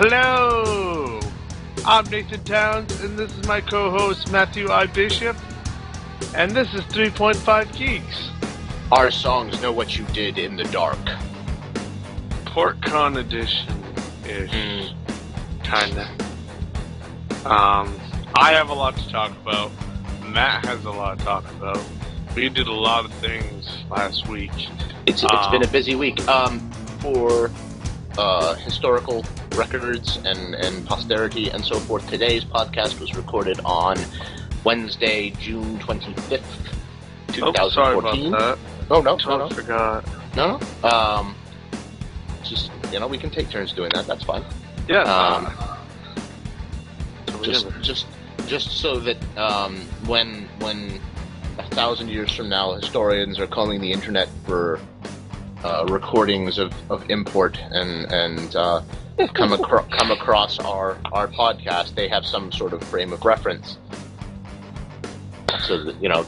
Hello! I'm Nathan Towns, and this is my co-host Matthew I. Bishop, and this is 3.5 Geeks. Our songs know what you did in the dark. PortCon edition-ish, kinda. I have a lot to talk about. Matt has a lot to talk about. We did a lot of things last week. It's been a busy week. For historical records and posterity and so forth, today's podcast was recorded on Wednesday, June 25th, 2014. Oh, sorry about that. Oh, no. I forgot. No. Just, we can take turns doing that. That's fine. Yeah. Just so that when 1,000 years from now, historians are calling the internet for recordings of import and come across our podcast, they have some sort of frame of reference, so that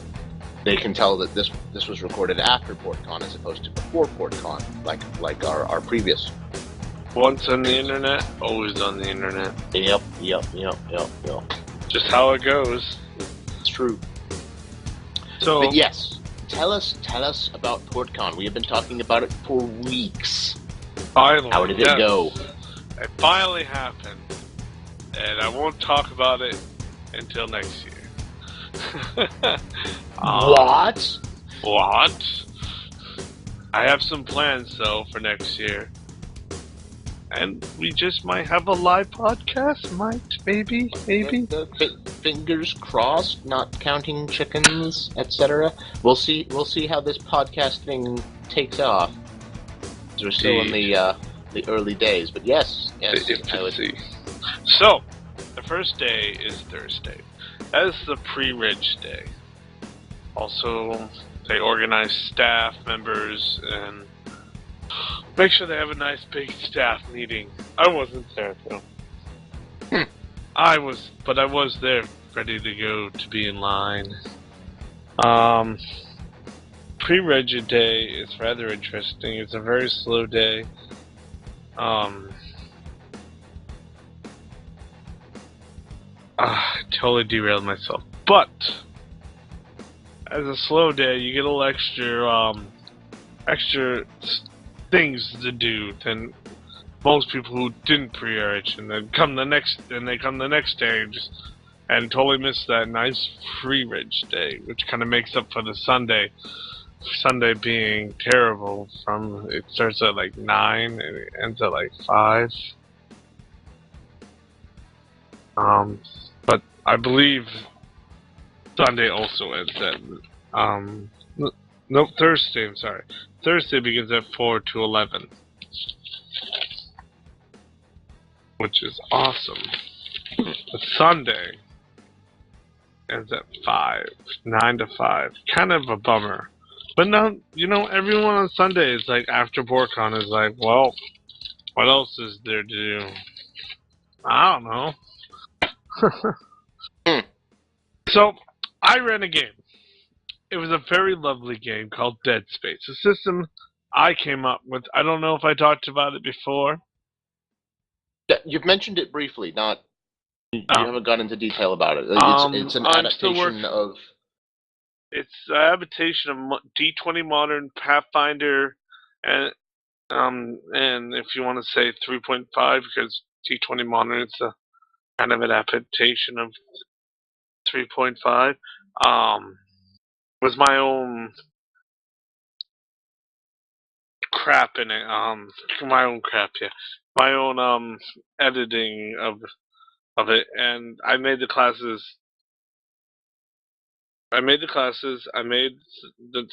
they can tell that this was recorded after PortCon as opposed to before PortCon, like our previous. Once on the internet, always on the internet. Yep. Just how it goes. It's true. So, but yes, tell us about PortCon. We have been talking about it for weeks. Finally, how did it go? It finally happened, and I won't talk about it until next year. What? I have some plans though for next year. And we just might have a live podcast, maybe. Fingers crossed, not counting chickens, etc. We'll see how this podcast thing takes off. We're still in the early days, but yes, I would see. So, the first day is Thursday. That is the pre-reg day. Also, they organize staff members and make sure they have a nice big staff meeting. I wasn't there though. I was there, ready to go, to be in line. Pre-reg day is rather interesting. It's a very slow day. I totally derailed myself. But as a slow day, you get a little extra things to do than most people who didn't pre-reg, and then come the next day and totally miss that nice pre-reg day, which kind of makes up for the Sunday being terrible. It starts at like 9 and it ends at like 5. But I believe Sunday also ends at Thursday. I'm sorry. Thursday begins at 4 to 11, which is awesome. But Sunday ends at 5, 9 to 5. Kind of a bummer. But now, everyone on Sunday is like, after PortCon is like, well, what else is there to do? I don't know. So, I ran a game. It was a very lovely game called Dead Space. A system I came up with. I don't know if I talked about it before. You've mentioned it briefly, you haven't gone into detail about it. It's an adaptation of... It's an adaptation of D20 Modern, Pathfinder, and if you want to say 3.5, because D20 Modern is a kind of an adaptation of 3.5. With my own crap in it. My own editing of it, and I made the classes. I made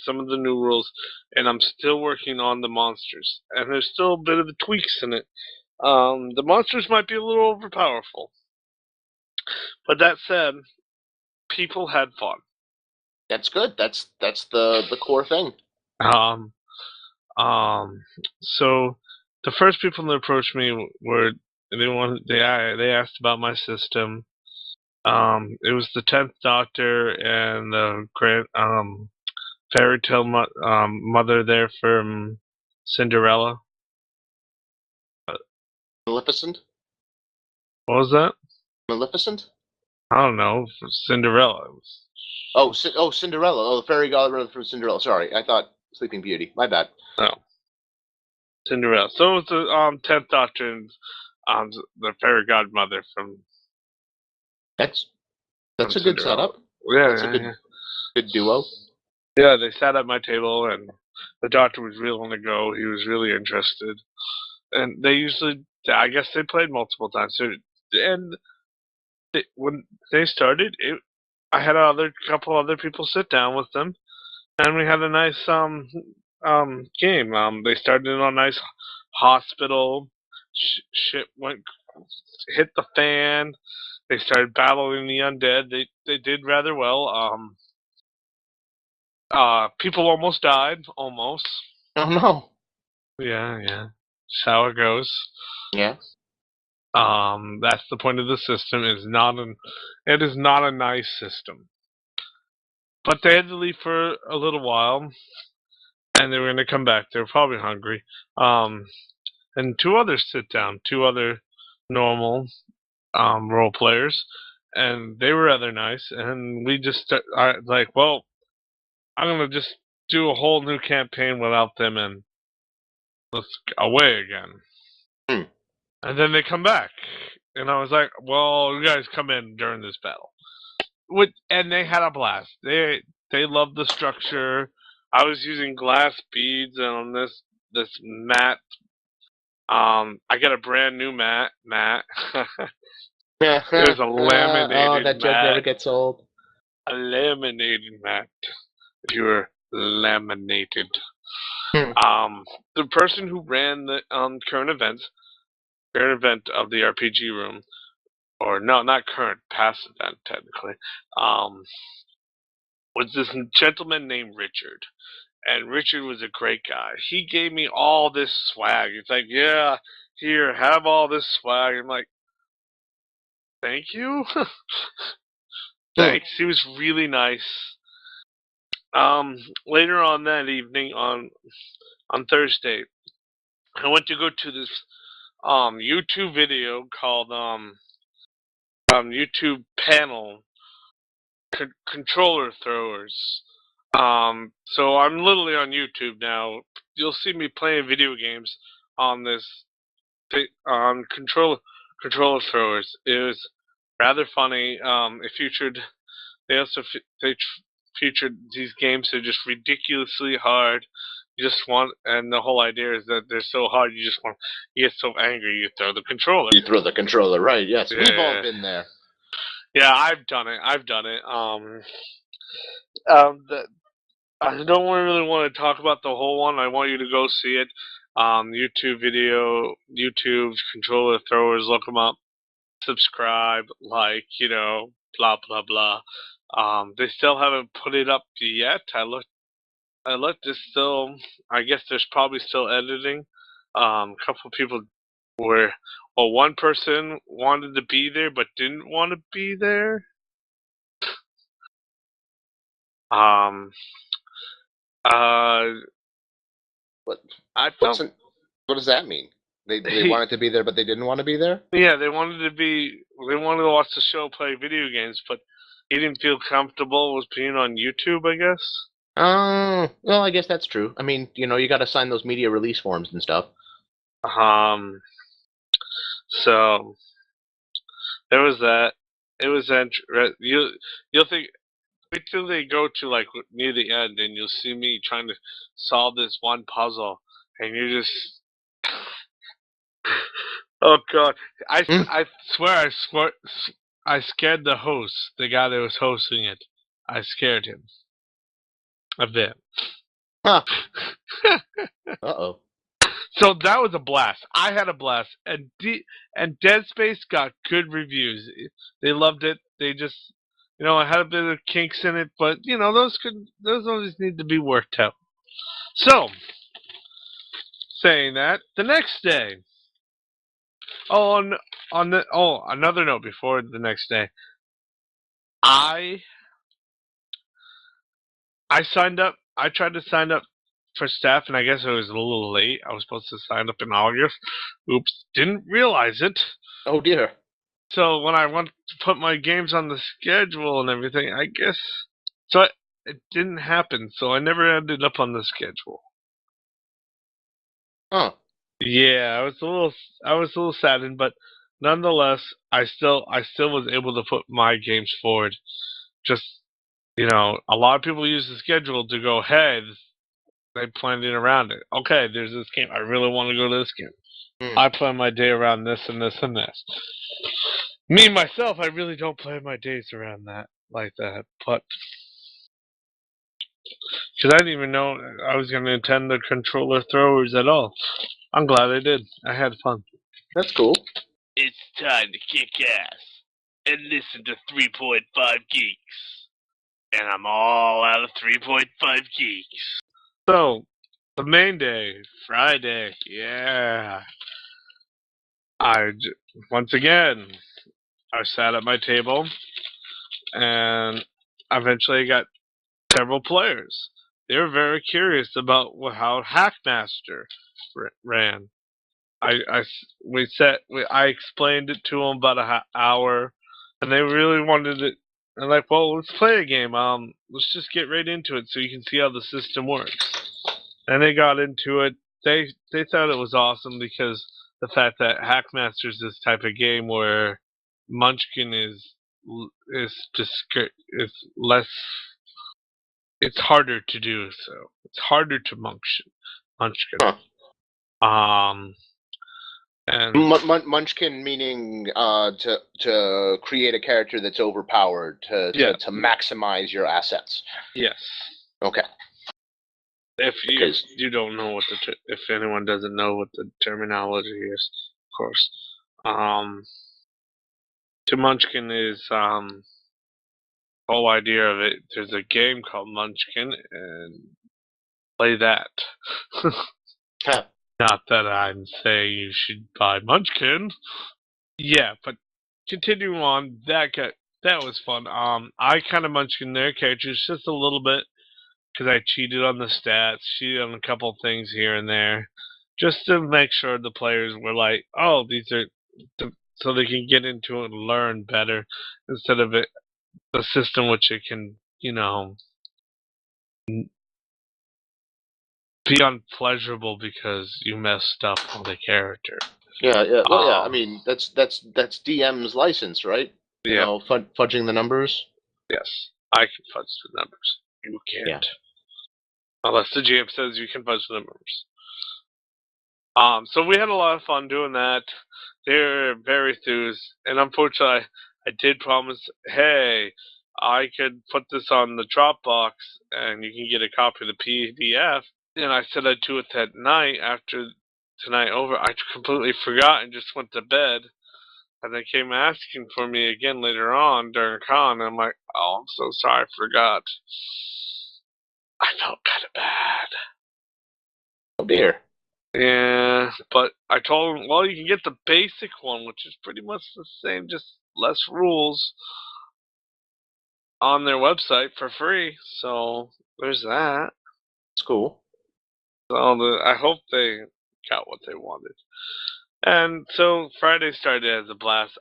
some of the new rules, and I'm still working on the monsters. And there's still a bit of the tweaks in it. The monsters might be a little overpowerful. But that said, people had fun. That's good. That's the core thing. So the first people that approached me were they asked about my system. It was the 10th Doctor and the Grand Fairy Tale Mother there from Cinderella. Maleficent? What was that? Maleficent? I don't know. Cinderella. Cinderella. Oh, the fairy godmother from Cinderella. Sorry, I thought Sleeping Beauty. My bad. No, Cinderella. So it's the 10th Doctor and the fairy godmother from That's a good Cinderella. setup. Yeah, That's a good duo. Yeah, they sat at my table, and the Doctor was willing to go. He was really interested, and I guess they played multiple times. So, and when they started, I had a couple other people sit down with them, and we had a nice game. They started in a nice hospital. Shit hit the fan. They started battling the undead. They did rather well. People almost died. Almost. Oh no. Yeah. That's how it goes. Yeah. That's the point of the system. It is not a nice system. But they had to leave for a little while, and they were going to come back. They were probably hungry. And two others sit down, two other normal role players, and they were rather nice. And we just well, I'm going to just do a whole new campaign without them, and let's away again. Hmm. And then they come back, and I was like, well, you guys come in during this battle. And they had a blast. They loved the structure. I was using glass beads on this mat. I got a brand new mat. It was a laminated that joke mat. never gets old. A laminated mat. If you were laminated. The person who ran the current event of the RPG room, or no, not current, past event technically, was this gentleman named Richard. And Richard was a great guy. He gave me all this swag. It's like, yeah, here, have all this swag. I'm like, thank you. Thanks. He was really nice. Later on that evening, on Thursday, I went to go to this YouTube video called YouTube panel controller throwers. So I'm literally on YouTube now. You'll see me playing video games on this on controller throwers. It was rather funny. It featured. They also featured these games that are just ridiculously hard. You just want, and the whole idea is that they're so hard. You get so angry, you throw the controller. You throw the controller, right? Yes, Yeah. We've all been there. Yeah, I've done it. I don't really want to talk about the whole one. I want you to go see it. YouTube video, YouTube controller throwers. Look them up. Subscribe, blah blah blah. They still haven't put it up yet. I looked. It's still. I guess there's probably still editing. A couple people were. Well, one person wanted to be there but didn't want to be there. What? I felt. What does that mean? They wanted to be there, but they didn't want to be there. Yeah, they wanted to be. They wanted to watch the show, play video games, but he didn't feel comfortable with being on YouTube, I guess. Well, I guess that's true. I mean, you got to sign those media release forms and stuff. So there was that. It was you'll think. Wait till they go to near the end, and you'll see me trying to solve this one puzzle, and you're just. Oh God! I swear I scared the host, the guy that was hosting it. I scared him a bit. Huh. Uh-oh. So that was a blast. I had a blast, and Dead Space got good reviews. They loved it. They just, it had a bit of kinks in it, but those always need to be worked out. So, saying that, the next day. Another note before the next day. I signed up. I tried to sign up for staff, and I guess I was a little late. I was supposed to sign up in August. Oops, didn't realize it. Oh dear. So when I want to put my games on the schedule and everything, I guess so. It didn't happen, so I never ended up on the schedule. Huh. Yeah, I was a little saddened, but nonetheless, I still was able to put my games forward. Just a lot of people use the schedule to go, hey, they planned it around it. Okay, there's this game. I really want to go to this game. Hmm. I plan my day around this and this and this. Me myself, I really don't plan my days around that like that, but because I didn't even know I was going to attend the controller throwers at all. I'm glad I did. I had fun. That's cool. It's time to kick ass and listen to 3.5 Geeks. And I'm all out of 3.5 Geeks. So, the main day, Friday, yeah. Once again, I sat at my table and eventually got several players. They were very curious about how Hackmaster ran. I explained it to them about an hour, and they really wanted it. And like, well, let's play a game. Let's just get right into it so you can see how the system works. And they got into it. They thought it was awesome because the fact that Hackmaster is this type of game where Munchkin is less. It's harder to do so. It's harder to Munchkin. Huh. And Munchkin meaning to create a character that's overpowered to maximize your assets. yes. Okay. If you don't know if anyone doesn't know what the terminology is, of course, to Munchkin is whole idea of it. There's a game called Munchkin, and play that. Huh. Not that I'm saying you should buy Munchkin. Yeah, but continuing on, that was fun. I kind of Munchkin their characters just a little bit because I cheated on the stats, cheated on a couple things here and there, just to make sure the players were like, oh, these are, so they can get into it and learn better instead of the system which it can, be unpleasurable because you messed up on the character. Yeah. Well, yeah. I mean, that's DM's license, right? You Yeah. know, fudging the numbers. Yes, I can fudge the numbers. You can't. Yeah. Unless the GM says you can fudge the numbers. So we had a lot of fun doing that. They were very enthused, and unfortunately, I did promise, hey, I could put this on the Dropbox, and you can get a copy of the PDF. And I said I'd do it that night after tonight over. I completely forgot and just went to bed. And they came asking for me again later on during con. And I'm like, oh, I'm so sorry, I forgot. I felt kind of bad. Oh dear. Yeah, but I told them, well, you can get the basic one, which is pretty much the same, just less rules on their website for free. So there's that. It's cool. So I hope they got what they wanted. And so Friday started as a blast.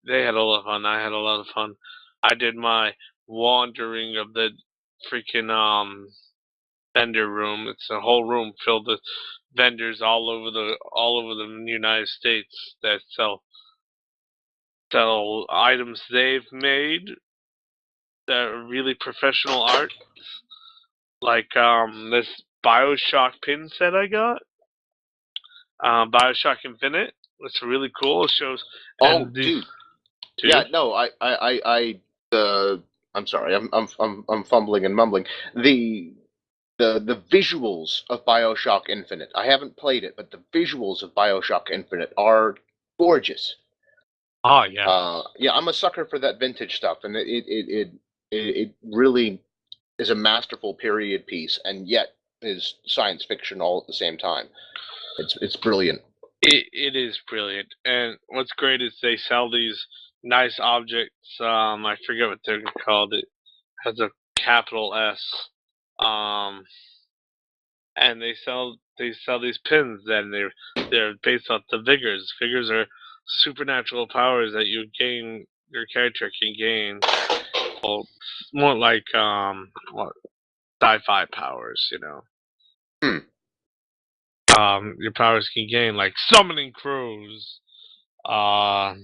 They had a lot of fun. I had a lot of fun. I did my wandering of the freaking vendor room. It's a whole room filled with vendors all over the United States that sell items they've made that are really professional art. Like this BioShock pin set I got. BioShock Infinite. It's really cool. It shows. Oh, dude. Yeah, no, I'm sorry, I'm fumbling and mumbling. The visuals of BioShock Infinite. I haven't played it, but the visuals of BioShock Infinite are gorgeous. Oh yeah. Yeah, I'm a sucker for that vintage stuff, and it really is a masterful period piece, and yet is science fiction all at the same time. It's brilliant. It is brilliant, and what's great is they sell these nice objects. I forget what they're called. It has a capital S. And they sell these pins. Then they're based off the figures. Figures are supernatural powers that your character can gain. Well, more like what sci-fi powers, Hmm. Your powers can gain like summoning crows, uh,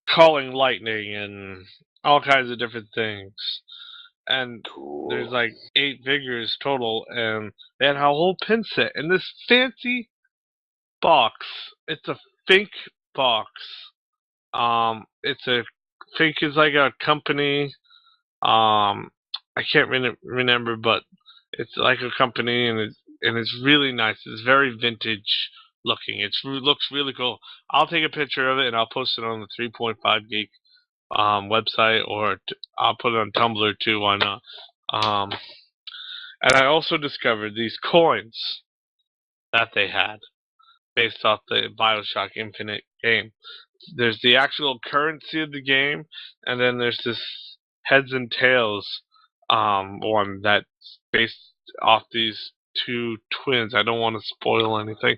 calling lightning, and all kinds of different things. And there's Cool. like 8 figures total, and they had a whole pin set in this fancy box. It's a Fink box. It's a Fink is like a company. I can't remember, but it's like a company, and it's really nice. It's very vintage looking. It looks really cool. I'll take a picture of it and I'll post it on the 3.5 Geek website, or I'll put it on Tumblr too. Why not? Um, and I also discovered these coins that they had based off the Bioshock Infinite game. There's the actual currency of the game, and then there's this heads and tails one that's based off these two twins. I don't want to spoil anything.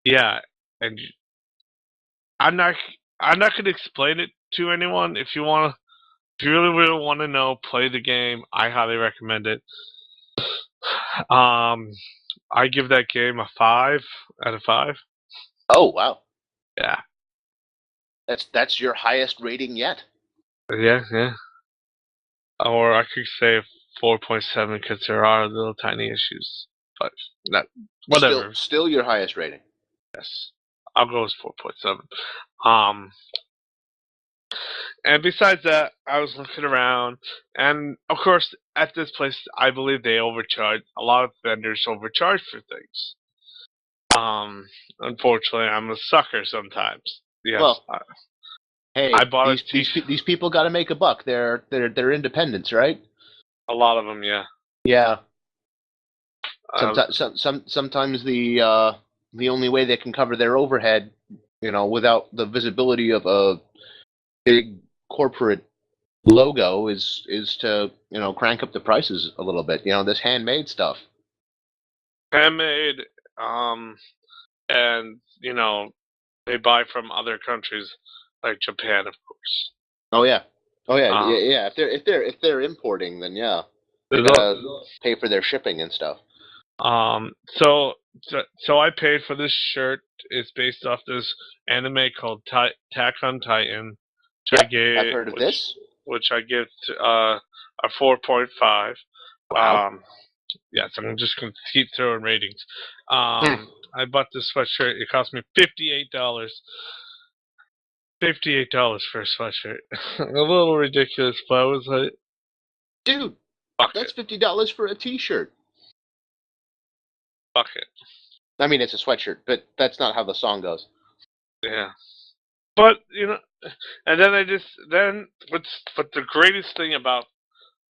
Yeah, and I'm not I'm not gonna explain it to anyone. If you really want to know, play the game. I highly recommend it. Um, I give that game a 5 out of 5. Oh wow, Yeah, that's your highest rating yet. yeah. Or I could say 4.7 because there are little tiny issues. But that whatever. Still your highest rating. Yes, I'll go with 4.7. Um, and besides that, I was looking around, and of course, at this place, I believe they overcharge. A lot of vendors overcharge for things. Unfortunately, I'm a sucker sometimes. Yes, Well, I hey, bought these people got to make a buck. They're independents, right? a lot of them. Yeah. Yeah. Um, Sometimes the only way they can cover their overhead, without the visibility of a big corporate logo, is to crank up the prices a little bit. This handmade stuff. handmade. And they buy from other countries like Japan, of course. Oh yeah, Um, yeah. If they're importing, then yeah, they there's gotta pay for their shipping and stuff. um, so so I paid for this shirt. It's based off this anime called Attack on Titan, Yep, I've heard of this. which I give a 4.5. Wow. Um, yes, I'm just gonna keep throwing ratings. Hmm. I bought this sweatshirt. It cost me $58. $58 for a sweatshirt. A little ridiculous, but I was like, Dude, fuck that's it, $50 for a T-shirt. fuck it. I mean, it's a sweatshirt, but that's not how the song goes. Yeah. But, and then but the greatest thing about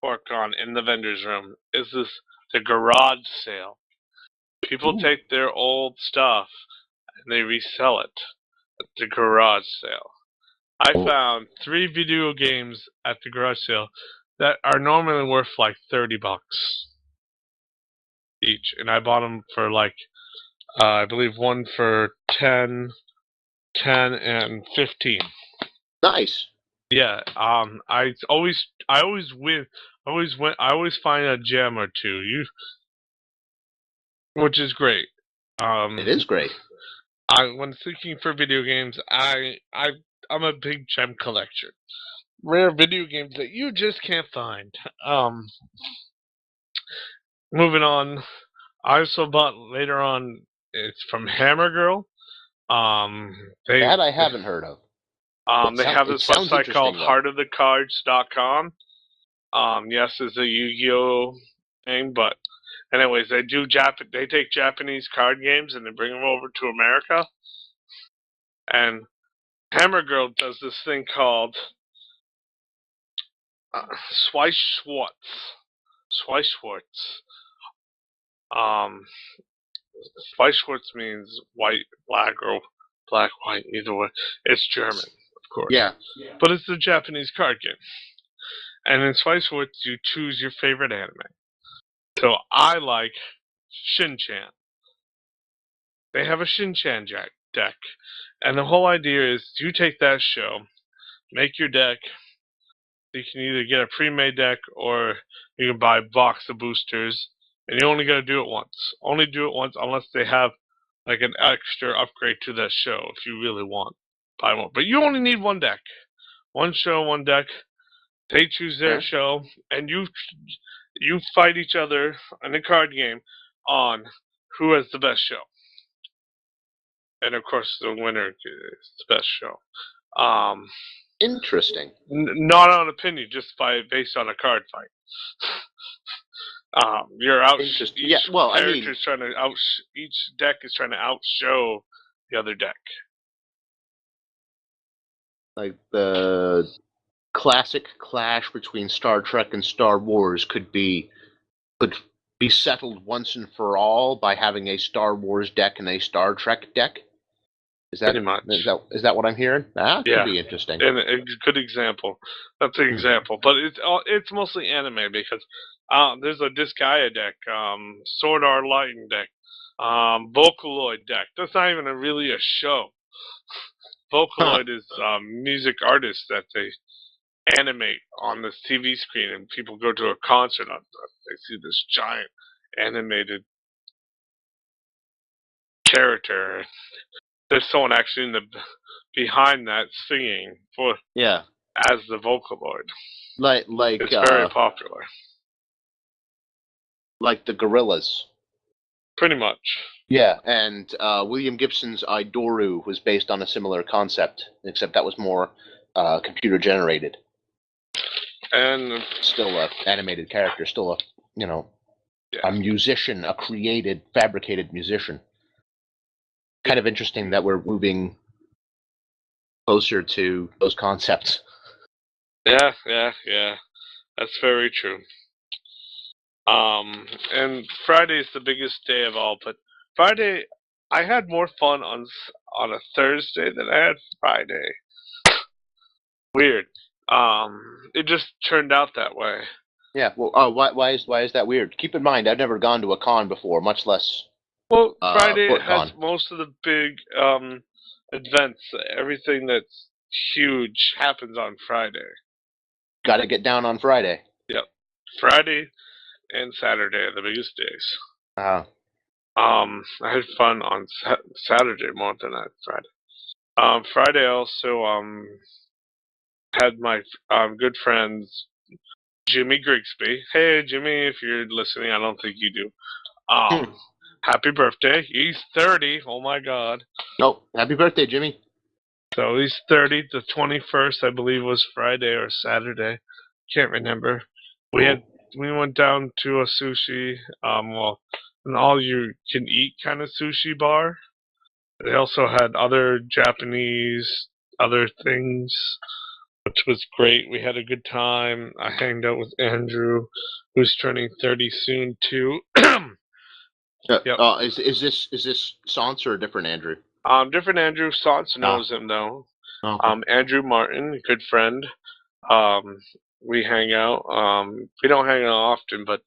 PorkCon in the vendor's room is the garage sale. People Ooh. take their old stuff and they resell it at the garage sale. I Oh. found 3 video games at the garage sale that are normally worth like $30 each, and I bought them for like I believe one for 10, and 15. Nice. Yeah. I always win. I always find a gem or two. Which is great. It is great. When thinking for video games, I'm a big gem collector. Rare video games that you just can't find. Moving on. I also bought later on. It's from Hammer Girl. Um, they That I haven't heard of. they have It this sounds website called interesting though. heartofthecards.com. Yes, it's a Yu-Gi-Oh thing, but anyways, they take Japanese card games and they bring them over to America. And Hammer Girl does this thing called Schwartz. Schwartz. Um, Schwartz means white, black, or black, white, either way. It's German, of course. Yeah. But it's a Japanese card game. And in Schwartz, you choose your favorite anime. So I like Shin-Chan. They have a Shin-Chan deck. And the whole idea is you take that show, make your deck. You can either get a pre-made deck or you can buy a box of boosters, and you only got to do it once. Only do it once unless they have like an extra upgrade to that show if you really want. Buy one. But you only need one deck. One show, one deck. They choose their show, and you fight each other in a card game on who has the best show. And of course, the winner is the best show. Interesting. Not on opinion, just based on a card fight. You're out. Yeah, well, I mean, each deck is trying to outshow the other deck. Like the classic clash between Star Trek and Star Wars could be settled once and for all by having a Star Wars deck and a Star Trek deck. Is that pretty much? Is that what I'm hearing? That could be interesting. And a good example. That's an example, but it's mostly anime because there's a Disgaea deck, Sword Art Lightning deck, Vocaloid deck. That's not even really a show. Vocaloid is music artists that they animate on this TV screen, and people go to a concert on they see this giant animated character. There's someone actually behind that singing as the Vocaloid. Like it's very popular. Like the Gorillas. Pretty much. Yeah, and William Gibson's Idoru was based on a similar concept, except that was more computer generated. And still a animated character, still a musician, a created, fabricated musician. Kind of interesting that we're moving closer to those concepts. Yeah. That's very true. And Friday is the biggest day of all, but Friday, I had more fun on a Thursday than I had Friday. Weird. It just turned out that way. Yeah. Well, why is that weird? Keep in mind, I've never gone to a con before, much less. Well, Friday has most of the big events. Everything that's huge happens on Friday. Got to get down on Friday. Yep. Friday and Saturday are the biggest days. I had fun on Saturday more than I had Friday. Friday also had my good friends Jimmy Grigsby. Hey Jimmy, if you're listening, I don't think you do. Happy birthday. He's 30. Oh my god. Oh, happy birthday, Jimmy. So he's 30. The 21st, I believe, was Friday or Saturday. Can't remember. We went down to a sushi, an all-you-can-eat kind of sushi bar. They also had other Japanese, other things, which was great. We had a good time. I hanged out with Andrew, who's turning 30 soon, too. Yep. Is this Sance or a different Andrew? Different Andrew. Sance knows him, though. Okay. Andrew Martin, a good friend. We hang out. We don't hang out often, but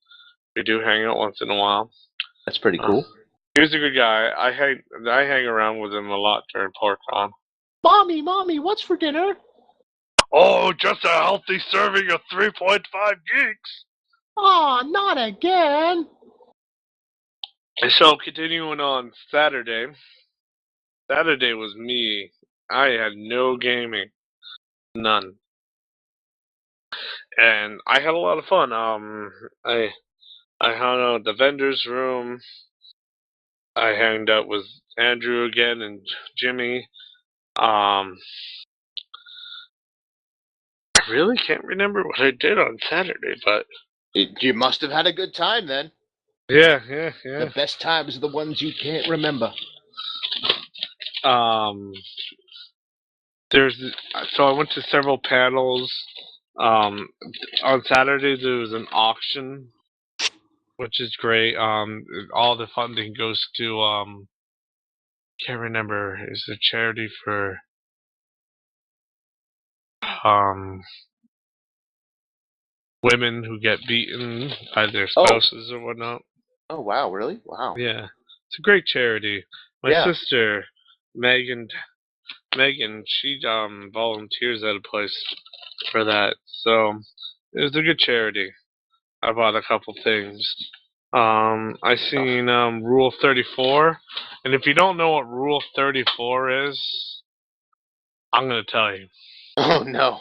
we do hang out once in a while. That's pretty cool. He's a good guy. I hang around with him a lot during PorcCon. Mommy, what's for dinner? Oh, just a healthy serving of 3.5 Geeks. Oh, not again. So continuing on Saturday. Saturday was me. I had no gaming. None. And I had a lot of fun. I hung out at the vendor's room. I hanged out with Andrew again and Jimmy. I really can't remember what I did on Saturday, but you must have had a good time then. Yeah. The best times are the ones you can't remember. So I went to several panels. On Saturday there was an auction, which is great. All the funding goes to can't remember. It's a charity for women who get beaten by their spouses or whatnot. Oh wow, really? Wow. Yeah, it's a great charity. My sister Megan, she volunteers at a place for that, so it was a good charity. I bought a couple things. I seen Rule 34, and if you don't know what Rule 34 is, I'm gonna tell you. Oh no.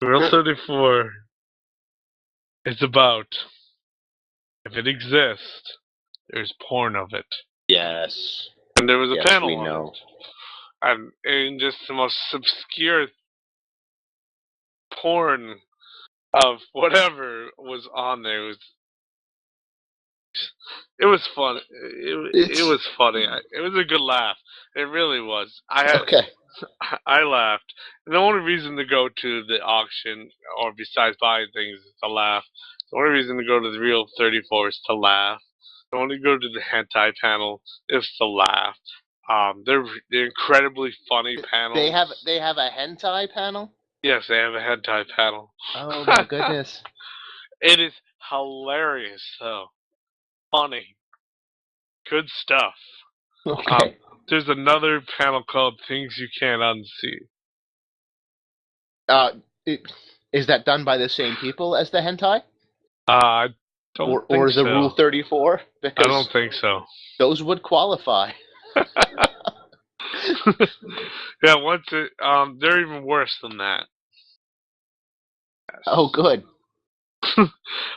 Rule 34 is about if it exists, there's porn of it, Yes. and there was a Yes, panel we on know. it, and in just the most obscure porn of whatever was on there. It was fun. It was funny. It was a good laugh. It really was. Okay. I laughed. The only reason to go to the auction, or besides buying things, is to laugh. The only reason to go to the Real 34 is to laugh. The only go to the hentai panel is to laugh. They're incredibly funny panels. They have a hentai panel? Yes, they have a hentai panel. Oh my goodness. It is hilarious, though. Funny. Good stuff. Okay. There's another panel called Things You Can't Unsee. Is that done by the same people as the hentai? I don't think or the so. Rule 34? Because I don't think so. those would qualify. Yeah, they're even worse than that. Oh, good.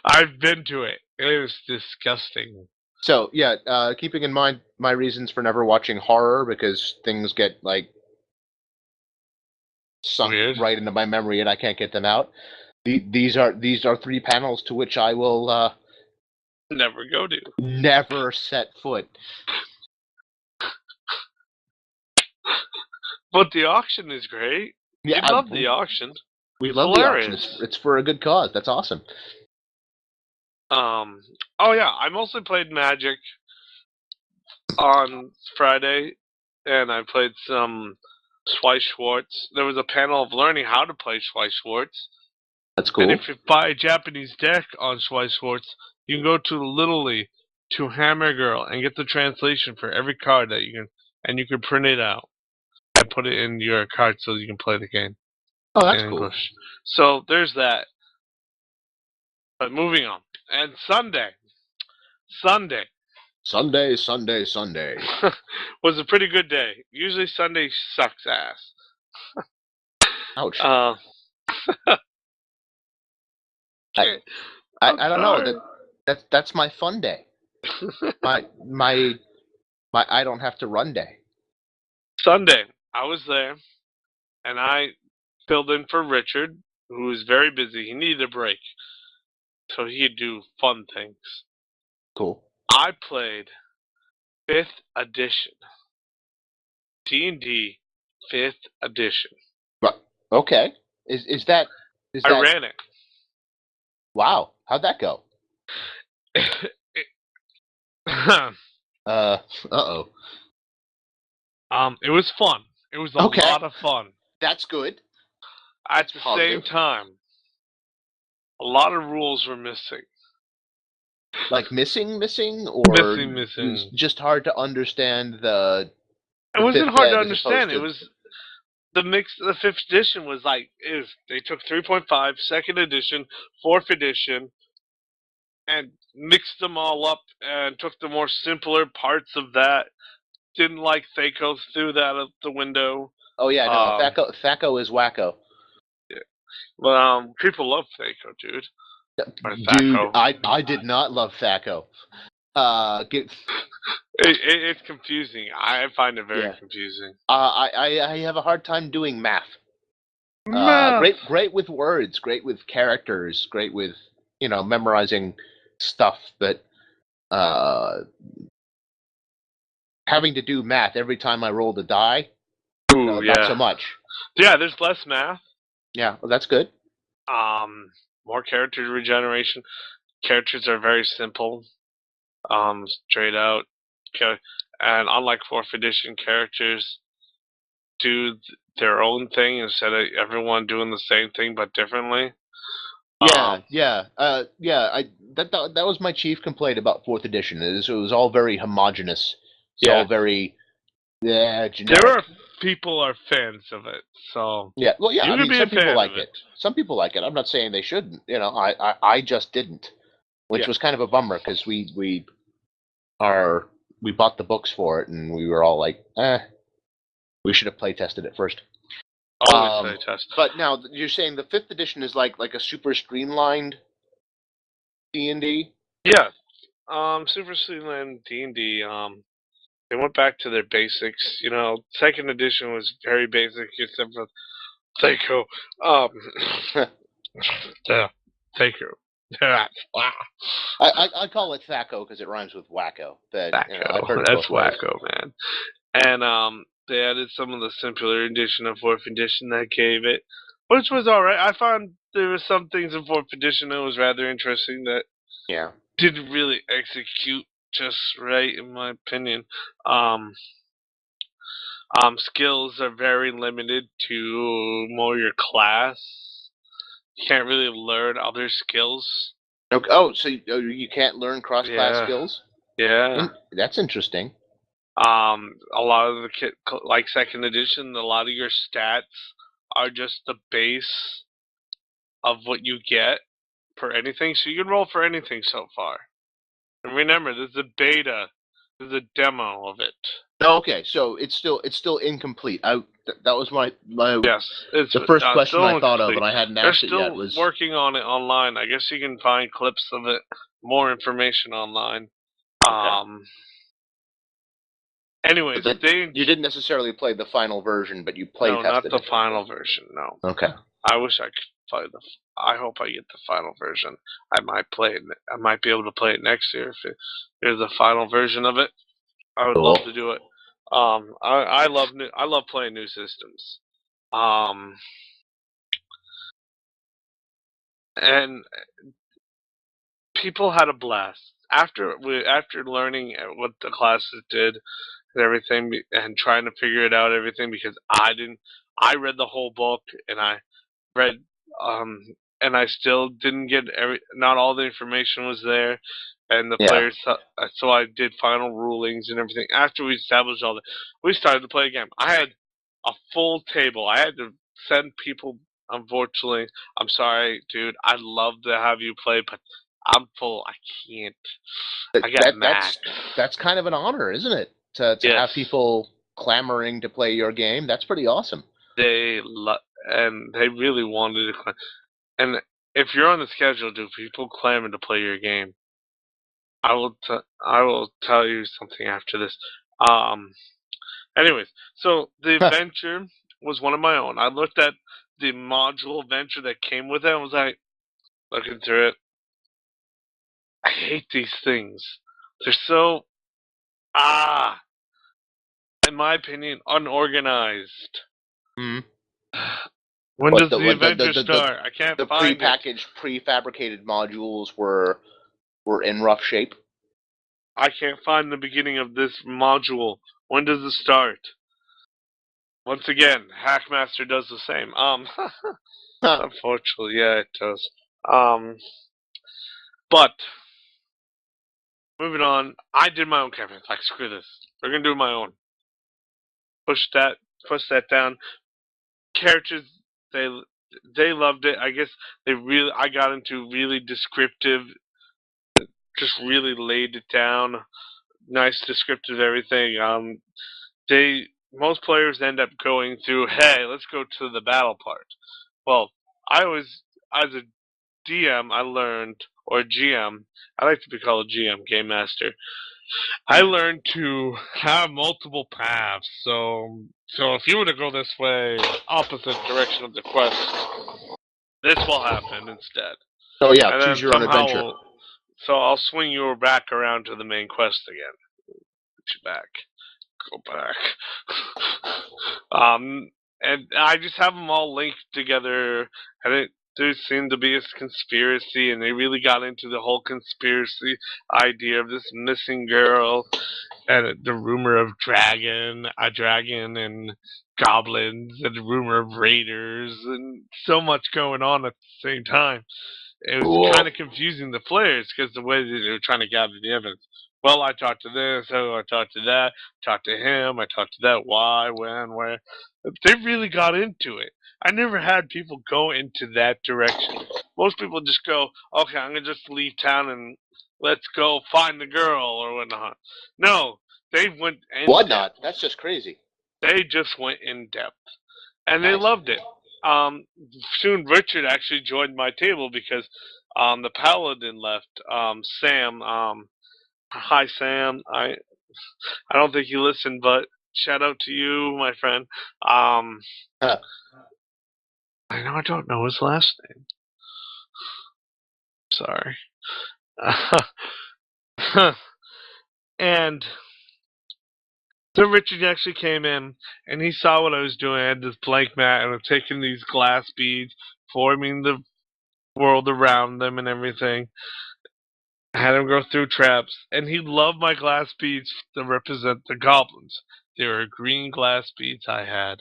I've been to it. It was disgusting. So, yeah, keeping in mind my reasons for never watching horror, because things get, sunk Weird. right into my memory and I can't get them out. These are 3 panels to which I will never go to. Never set foot. But the auction is great. Yeah, I love the auction. We love hilarious. The auction. It's for a good cause. That's awesome. Oh yeah, I mostly played Magic on Friday, and I played some Schweiss Schwartz. There was a panel of learning how to play Schweiss Schwartz. That's cool. And if you buy a Japanese deck on Schweiss Schwartz, you can go to Literally to Hammer Girl and get the translation for every card that you can print it out and put it in your card so you can play the game. Oh, that's in cool. English. So there's that. But moving on. And Sunday was a pretty good day. Usually Sunday sucks ass. Ouch. I don't know. That's my fun day. my I don't have to run day. Sunday, I was there, and I filled in for Richard, who was very busy. He needed a break, so he'd do fun things. Cool. I played 5th edition. D&D 5th edition. Okay. Is that? I ran it. Wow. How'd that go? Uh-oh. It was fun. It was a lot of fun. That's good. At the same time, a lot of rules were missing. Like missing, or missing. Just hard to understand the it wasn't hard to understand. It was the mix. The 5th edition was they took 3.5, 2nd edition, 4th edition, and mixed them all up and took the more simpler parts of that. Didn't like Thaco, threw that out the window. Oh yeah, no, Thaco is wacko. Yeah. But people love Thaco, dude. Dude, I did not love Thaco. It's confusing. I find it very confusing. I have a hard time doing math. Great with words, great with characters, great with memorizing stuff, but having to do math every time I roll the die, not so much. Yeah, there's less math. Yeah, well, that's good. More character regeneration. Characters are very simple, straight out. And unlike 4th edition, characters do their own thing instead of everyone doing the same thing but differently. That was my chief complaint about 4th edition. It was all very homogenous. It's all very Yeah, There are generic. people are fans of it, so Yeah, well, yeah. you I could mean, be a some people fan like of it. it. Some people like it. I'm not saying they shouldn't. I just didn't, which Yeah. was kind of a bummer because we bought the books for it and we were all like, we should have play tested it first. Always play test. But now you're saying the 5th edition is like a super streamlined D&D? Yeah. Super Streamland D&D. They went back to their basics. You know, second edition was very basic, except for Thaco. Yeah, Thaco. Wow. I call it Thaco because it rhymes with wacko. But I've heard Thaco. it That's both ways. wacko, man. And they added some of the simpler edition of 4th edition that gave it, which was alright. I found there were some things in 4th edition that was rather interesting that Yeah. didn't really execute just right, in my opinion. Um, skills are very limited to more your class. You can't really learn other skills. Okay. Oh, so you can't learn cross-class skills? Yeah. That's interesting. A lot of the like second edition, a lot of your stats are just the base of what you get for anything. So you can roll for anything so far. And remember, this is a beta. This is a demo of it. Oh, okay, so it's still incomplete. That was my yes. It's the first question I thought incomplete. of, and I hadn't They're asked it yet. still Was working on it online. I guess you can find clips of it, more information online. okay. Anyways, you didn't necessarily play the final version, but you play tested No, not the it. final version. No. Okay. I wish I could play I hope I get the final version. I might play it. I might be able to play it next year if there's a final version of it. I would love to do it. I love playing new systems. And people had a blast after learning what the classes did and everything, and trying to figure it out everything, because I read the whole book, and I read and I still didn't get not all the information was there, and the players, so I did final rulings and everything. After we established all that, we started to play a game. I had a full table. I had to send people. Unfortunately, I'm sorry, dude. I'd love to have you play, but I'm full. I can't. I got max. That's kind of an honor, isn't it? To have people clamoring to play your game. That's pretty awesome. And they really wanted to. And if you're on the schedule, do people clamor to play your game? I will tell you something after this. Anyways, so the adventure was one of my own. I looked at the module adventure that came with it and was like, looking through it. I hate these things. They're so, in my opinion, unorganized. Mm-hmm. When does the adventure start? I can't find it. The prepackaged, prefabricated modules were in rough shape. I can't find the beginning of this module. When does it start? Once again, Hackmaster does the same. Unfortunately, yeah, it does. But moving on, I did my own campaign. Like, screw this. We're gonna do my own. Push that down. Characters, they loved it. I guess I got into really descriptive, just really laid it down. Nice descriptive everything. Most players end up going through, hey, let's go to the battle part. Well, as a DM, I learned, or GM, I like to be called a GM, Game Master. I learned to have multiple paths. So if you were to go this way, opposite direction of the quest, this will happen instead. Oh yeah, choose your own adventure. So I'll swing you back around to the main quest again. Get you back. Go back. And I just have them all linked together, and there seemed to be a conspiracy, and they really got into the whole conspiracy idea of this missing girl, and the rumor of a dragon and goblins, and the rumor of raiders, and so much going on at the same time. It was kind of confusing the players because the way that they were trying to gather the evidence. well, I talked to this, oh, I talked to that, talked to him, I talked to that, why, when, where. They really got into it. I never had people go into that direction. Most people just go, okay, I'm going to just leave town and let's go find the girl or whatnot. No, they went in Whatnot? depth. That's just crazy. They just went in depth. And they Nice. loved it. Um, Soon Richard actually joined my table because the paladin left. Sam, hi Sam. I don't think you listened, but shout out to you, my friend. Huh. I know I don't know his last name. Sorry. And so Richard actually came in and he saw what I was doing. I had this blank mat and I'm taking these glass beads, forming the world around them and everything. I had him go through traps, and he loved my glass beads to represent the goblins. They were green glass beads I had.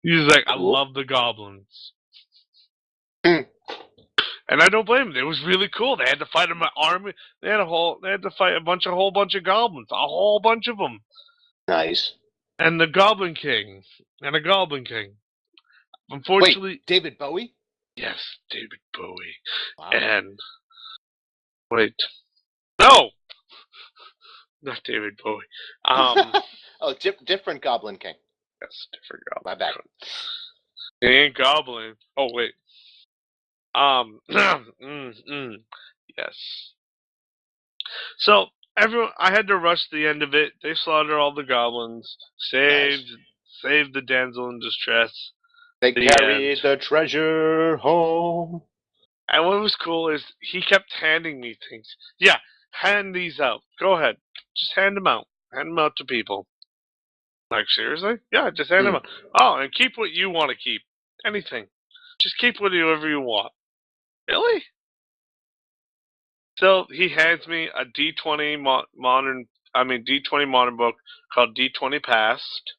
He was like, I Cool. love the goblins. Hmm. And I don't blame him. It was really cool. They had to fight in my army. They had to fight a whole bunch of goblins, a whole bunch of them, Nice. and the Goblin King, and a Goblin King. Wait, Unfortunately, David Bowie? yes, David Bowie. Wow. And wait, no, not David Bowie. Oh, different Goblin King. Yes, different Goblin. My bad. He ain't Goblin. Oh wait. Yes. So everyone, I had to rush the end of it. They slaughtered all the goblins, saved the damsel in distress. They The carried end. the treasure home. And what was cool is he kept handing me things. Yeah, hand these out. Go ahead, just hand them out. Hand them out to people. Like seriously? Yeah, just hand them out. Oh, and keep what you want to keep. Anything. Just keep whatever you want. Really? So he hands me a D20 modern book called D20 Past.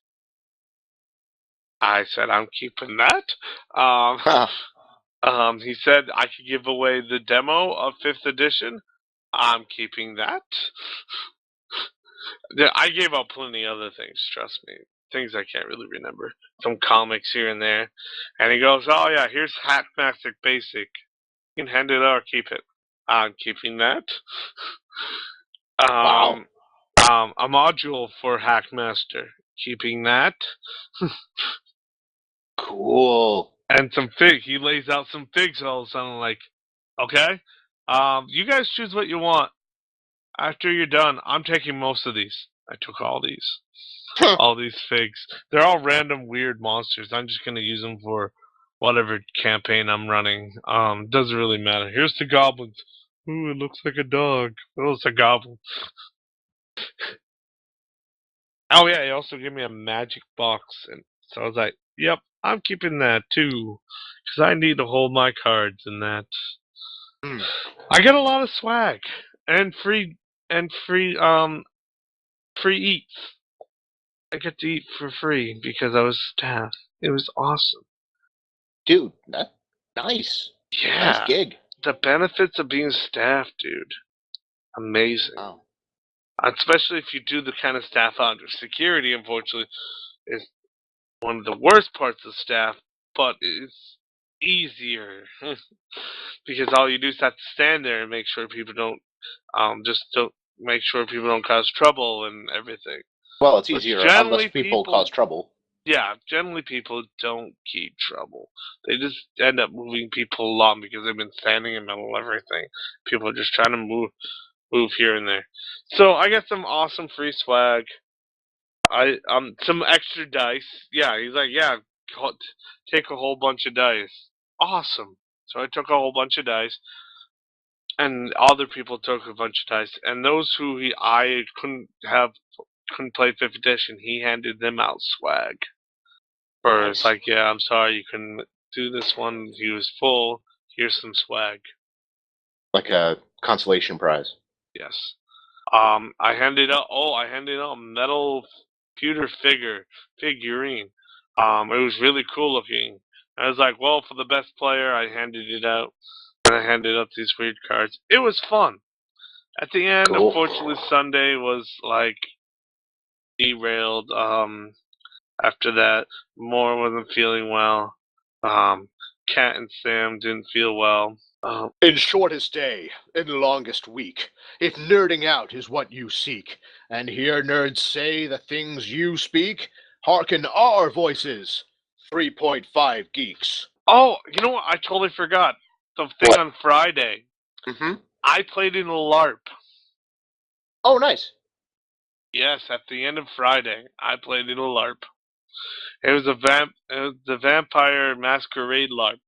I said I'm keeping that. Huh. He said I could give away the demo of 5th edition. I'm keeping that. I gave out plenty of other things, trust me. Things I can't really remember. Some comics here and there. And he goes, oh yeah, here's Hackmaster Basic. You can hand it or keep it. I'm keeping that. Wow. A module for Hackmaster. Keeping that. Cool. And some fig. He lays out some figs all of a sudden, like, okay, you guys choose what you want. After you're done, I'm taking most of these. I took all these. All these figs. They're all random weird monsters. I'm just gonna use them for whatever campaign I'm running. Doesn't really matter. Here's the goblins. Ooh, it looks like a dog. Oh, it's a goblin. Oh yeah, he also gave me a magic box, and so I was like, "Yep, I'm keeping that too, because I need to hold my cards in that." I get a lot of swag and free eats. I get to eat for free because I was staff. It was awesome. Dude, that's nice. Nice Yeah, gig. the benefits of being staff, dude, amazing. Wow. Especially if you do the kind of staff under security. Unfortunately, is one of the worst parts of staff, but it's easier because all you do is have to stand there and make sure people don't make sure people don't cause trouble and everything. Well, it's Which easier unless generally people cause trouble. yeah, generally people don't keep trouble. They just end up moving people along because they've been standing in the middle of everything. People are just trying to move here and there. So I got some awesome free swag. I some extra dice. Yeah, he's like, yeah, take a whole bunch of dice. Awesome. So I took a whole bunch of dice, and other people took a bunch of dice, and those who I couldn't play 5th edition, he handed them out swag. Or it's Nice. like, yeah, I'm sorry you couldn't do this one. He was full. Here's some swag. Like a consolation prize. Yes. I handed out. Oh, I handed out a metal pewter figurine. It was really cool looking. I was like, well, for the best player, I handed it out, and I handed out these weird cards. It was fun. At the end, Cool. unfortunately, Sunday was like derailed. After that, Moore wasn't feeling well. Kat and Sam didn't feel well. In shortest day, in longest week, if nerding out is what you seek, and hear nerds say the things you speak, hearken our voices. 3.5 Geeks. Oh, you know what? I totally forgot. The thing What? on Friday, Mm-hmm. I played in a LARP. Oh, nice. Yes, at the end of Friday, I played in a LARP. It was the Vampire Masquerade LARP,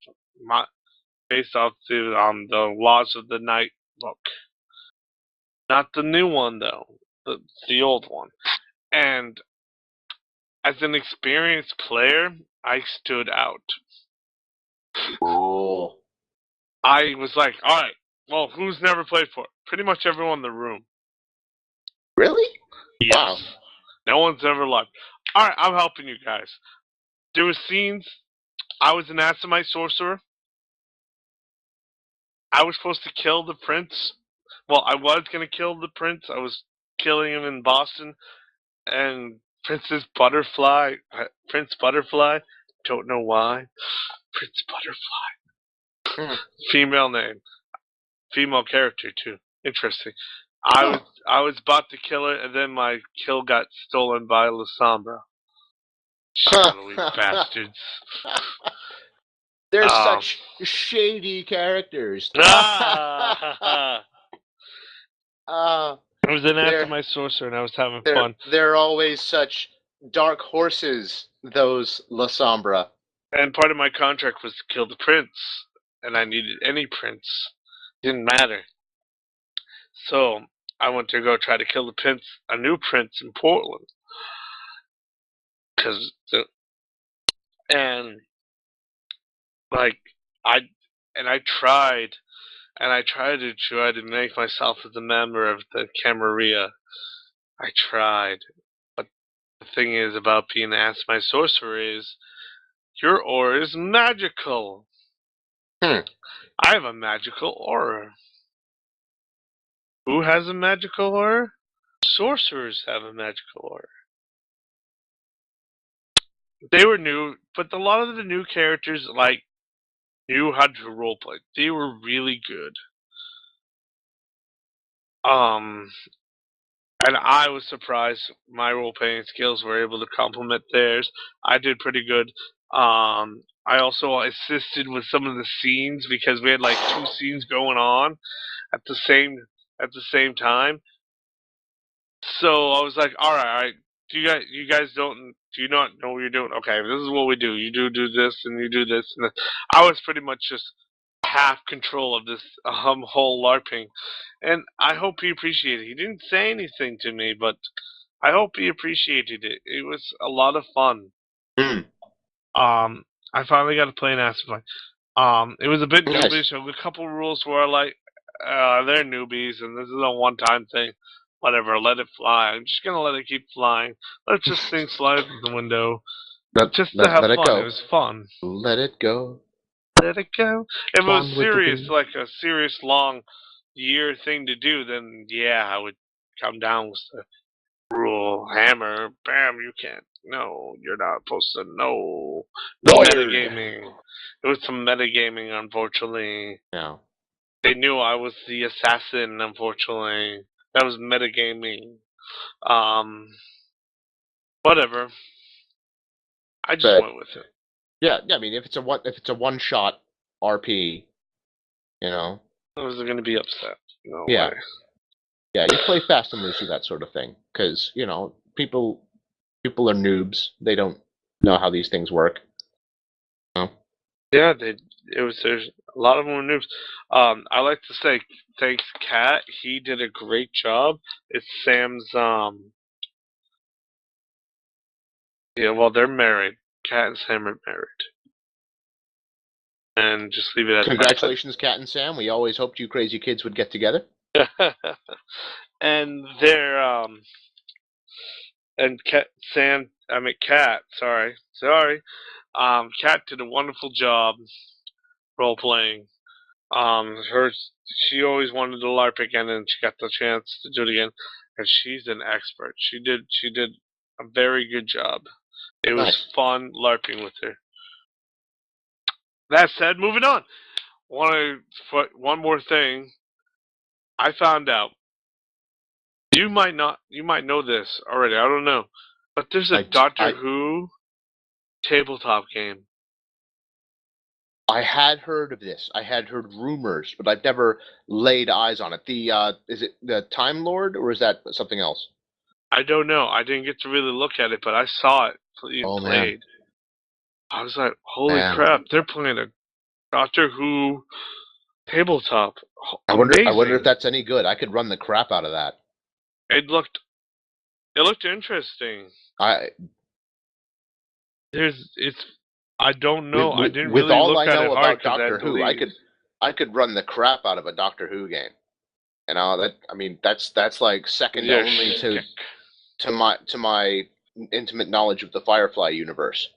based off the Laws of the Night book. Not the new one though, the old one. And as an experienced player, I stood out. Cool. I was like, all right, well, who's never played for it? Pretty much everyone in the room. Really? Yes. Wow. No one's ever left. All right, I'm helping you guys. There were scenes. I was an Assamite sorcerer. I was supposed to kill the prince. Well, I was going to kill the prince. I was killing him in Boston. And Prince Butterfly, don't know why. Prince Butterfly. Female name. Female character, too. Interesting. I was about to kill her, and then my kill got stolen by Lasombra. Shadowy bastards. They're such shady characters. I was an Assamite sorcerer, and I was having fun. They're always such dark horses, those Lasombra. And part of my contract was to kill the prince, and I needed any prince. Didn't matter. So I went to go try to kill the prince, a new prince in Portland. I tried to make myself as a member of the Camarilla. I tried. But the thing is about being asked my sorcerer is, your aura is magical. I have a magical aura. Who has a magical aura? Sorcerers have a magical aura. They were new, but a lot of the new characters knew how to roleplay. They were really good. And I was surprised my role-playing skills were able to complement theirs. I did pretty good. I also assisted with some of the scenes because we had like 2 scenes going on at the same time. So I was like, all right, do you guys do you not know what you're doing? Okay, this is what we do. You do this and you do this and this. I was pretty much just half control of this whole LARPing, and I hope he appreciated it. He didn't say anything to me, but I hope he appreciated it. It was a lot of fun. I finally got to play an Aspen. It was a bit newbie, so a couple rules were like, they're newbies, and this is a one-time thing. Whatever, let it fly. I'm just gonna let it keep flying. Let's just things slide through the window. Just to have fun. It was fun. Let it go. Let it go. If it was serious, like a serious long year thing to do, then yeah, I would come down with the rule hammer. Bam, you can't. No, you're not supposed to know. No metagaming. It was some metagaming, unfortunately. No. They knew I was the assassin, unfortunately. That was metagaming. Whatever. I just went with it. Yeah. I mean, if it's a one shot RP, you know, I was going to be upset. No way. Yeah, you play fast and loose with that sort of thing because you know people are noobs. They don't know how these things work. Yeah, there's a lot of them were noobs. I like to say thanks, Kat. He did a great job. It's Sam's well, they're married. Kat and Sam are married. And just leave it at Congratulations, Kat and Sam. We always hoped you crazy kids would get together. And they're and Kat, sorry. Kat did a wonderful job role playing. She always wanted to LARP again, and she got the chance to do it again. And she's an expert. She did a very good job. It was Nice. fun LARPing with her. That said, moving on. One more thing. I found out. You might not. You might know this already. I don't know. But there's a Doctor Who tabletop game. I had heard of this. I had heard rumors, but I've never laid eyes on it. Is it the Time Lord, or is that something else? I don't know. I didn't get to really look at it, but I saw it being played. I was like, holy crap, they're playing a Doctor Who tabletop. I wonder if that's any good. I could run the crap out of that. It looked interesting. I don't know. I didn't really look at it hard because Doctor Who, I could run the crap out of a Doctor Who game. And that's like second only to my intimate knowledge of the Firefly universe.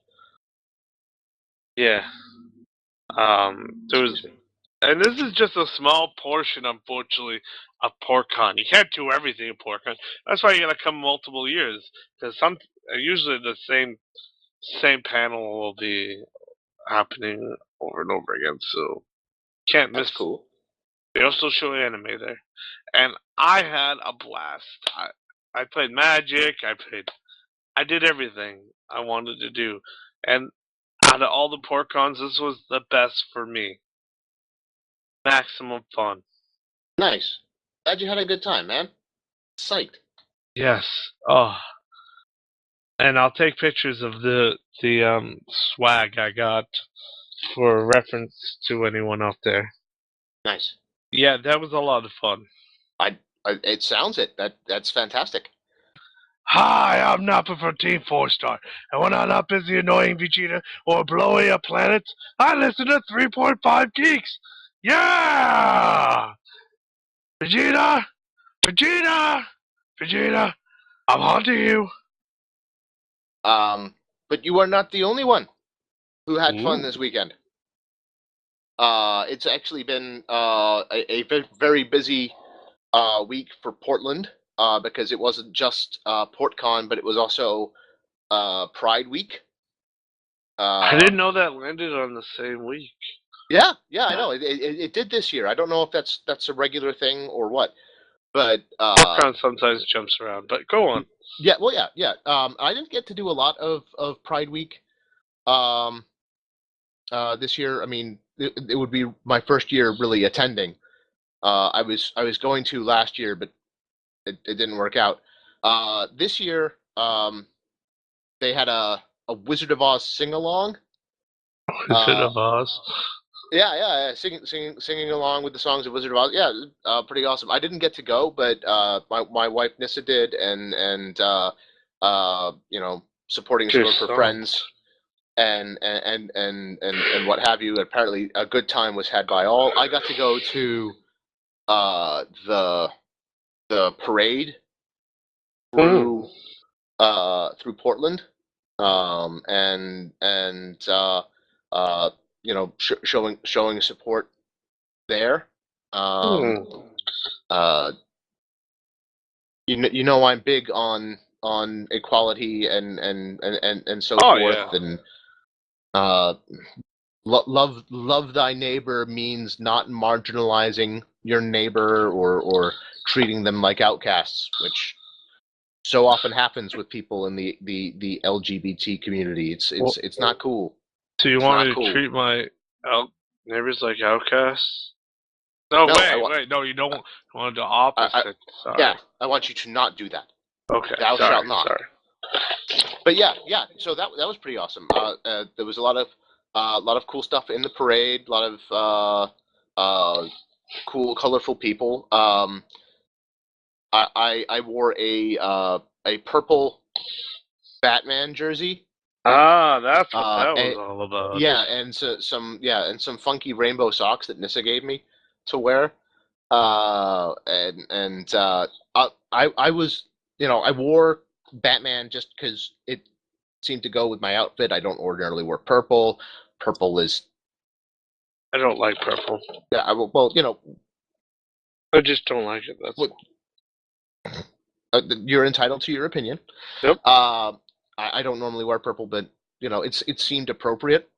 Yeah. And this is just a small portion, unfortunately, of PortCon. You can't do everything at PortCon. That's why you gotta come multiple years, because usually the same panel will be happening over and over again. So can't miss. That's cool. They also show anime there, and I had a blast. I played Magic. I did everything I wanted to do, and out of all the PortCons, this was the best for me. Maximum fun. Nice. Glad you had a good time, man. Psyched. Yes. Oh. And I'll take pictures of the swag I got for reference to anyone out there. Nice. Yeah, that was a lot of fun. It sounds it. That's fantastic. Hi, I'm Nappa from Team 4-Star, and when I'm not busy annoying Vegeta or blowing up planets, I listen to 3.5 Geeks. Yeah! Vegeta! Vegeta! Vegeta! I'm haunting you. But you are not the only one who had fun this weekend. It's actually been a very busy week for Portland because it wasn't just PortCon, but it was also Pride Week. I didn't know that landed on the same week. Yeah, I know. It did this year. I don't know if that's a regular thing or what. But PortCon sometimes jumps around, but go on. Yeah, well, yeah. I didn't get to do a lot of Pride Week this year. I mean, it would be my first year really attending. I was going to last year, but it didn't work out. This year, they had a Wizard of Oz sing along. Wizard of Oz. Yeah, singing along with the songs of Wizard of Oz. Yeah, pretty awesome. I didn't get to go, but my wife Nissa did, and supporting some of her friends and what have you. Apparently, a good time was had by all. I got to go to the parade through Portland, showing support there. You know I'm big on equality and so forth, yeah. And love thy neighbor means not marginalizing your neighbor or treating them like outcasts, which so often happens with people in the LGBT community. It's not cool. So you want me to treat my neighbors like outcasts? No, wait. No, you don't want the opposite. Sorry. Yeah, I want you to not do that. Okay. Thou shalt not. Sorry. But yeah. So that was pretty awesome. There was a lot of cool stuff in the parade. A lot of cool, colorful people. I wore a purple Batman jersey. That's what that was all about. Yeah, and some funky rainbow socks that Nissa gave me to wear. I was, I wore Batman just because it seemed to go with my outfit. I don't ordinarily wear purple. Purple is I don't like purple. Yeah, well, I just don't like it. That's What- all. you're entitled to your opinion. Yep. I don't normally wear purple, but it seemed appropriate.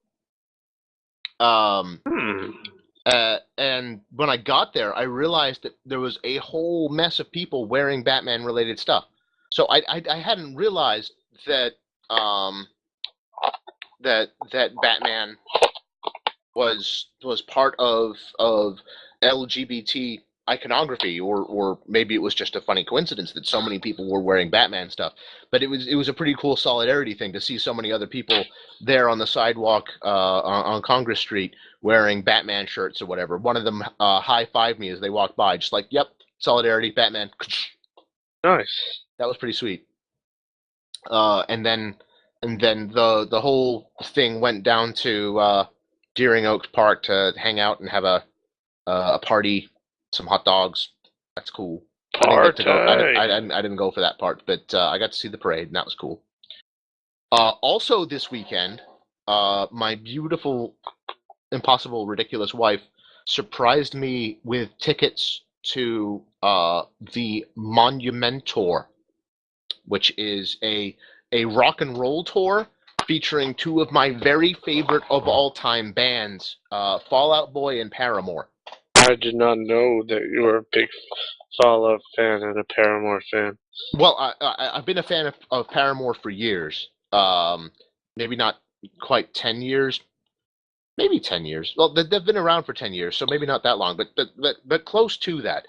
Um, and when I got there, I realized that there was a whole mess of people wearing Batman-related stuff. So I hadn't realized that that Batman was part of LGBT iconography, or maybe it was just a funny coincidence that so many people were wearing Batman stuff. But it was a pretty cool solidarity thing to see so many other people there on the sidewalk on Congress Street wearing Batman shirts or whatever. One of them high-fived me as they walked by, just like, "Yep, solidarity, Batman." Nice. That was pretty sweet. And then the whole thing went down to Deering Oaks Park to hang out and have a party, some hot dogs. That's cool. I didn't get to go. I didn't go for that part, but I got to see the parade, and that was cool. Also this weekend, my beautiful, impossible, ridiculous wife surprised me with tickets to the Monumentor, which is a rock and roll tour featuring two of my very favorite of all time bands, Fall Out Boy and Paramore. I did not know that you were a big Fall Out fan and a Paramore fan. Well, I've been a fan of Paramore for years. Maybe not quite 10 years. Maybe 10 years. Well, they've been around for 10 years, so maybe not that long, but close to that.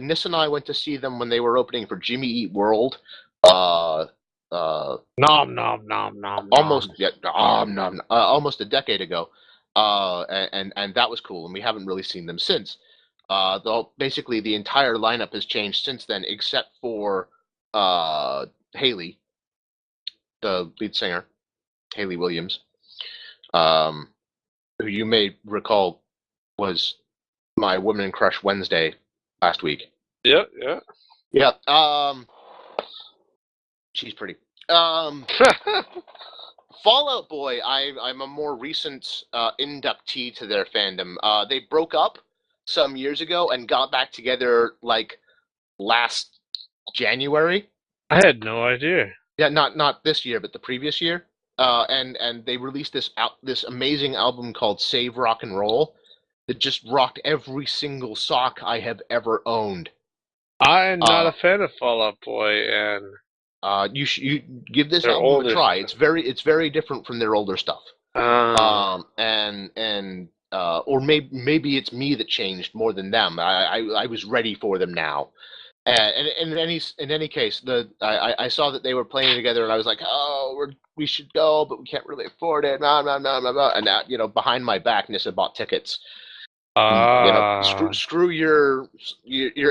Nis and I went to see them when they were opening for Jimmy Eat World. Nom nom nom nom. Almost almost a decade ago, and that was cool, and we haven't really seen them since. Though basically the entire lineup has changed since then, except for Haley, the lead singer, Haley Williams, who you may recall was my Woman Crush Wednesday last week. Yeah. She's pretty. Fall Out Boy, I'm a more recent inductee to their fandom. They broke up some years ago and got back together like last January. I had no idea. Yeah, not this year, but the previous year. And they released this amazing album called Save Rock and Roll that just rocked every single sock I have ever owned. I'm not a fan of Fall Out Boy, and you give this album a try. It's very different from their older stuff. Or maybe it's me that changed more than them. I was ready for them now. And in any case, I saw that they were playing together, and I was like, oh, we should go, but we can't really afford it. Blah, blah, blah, blah, blah. And now, behind my back, Nissa bought tickets. Screw your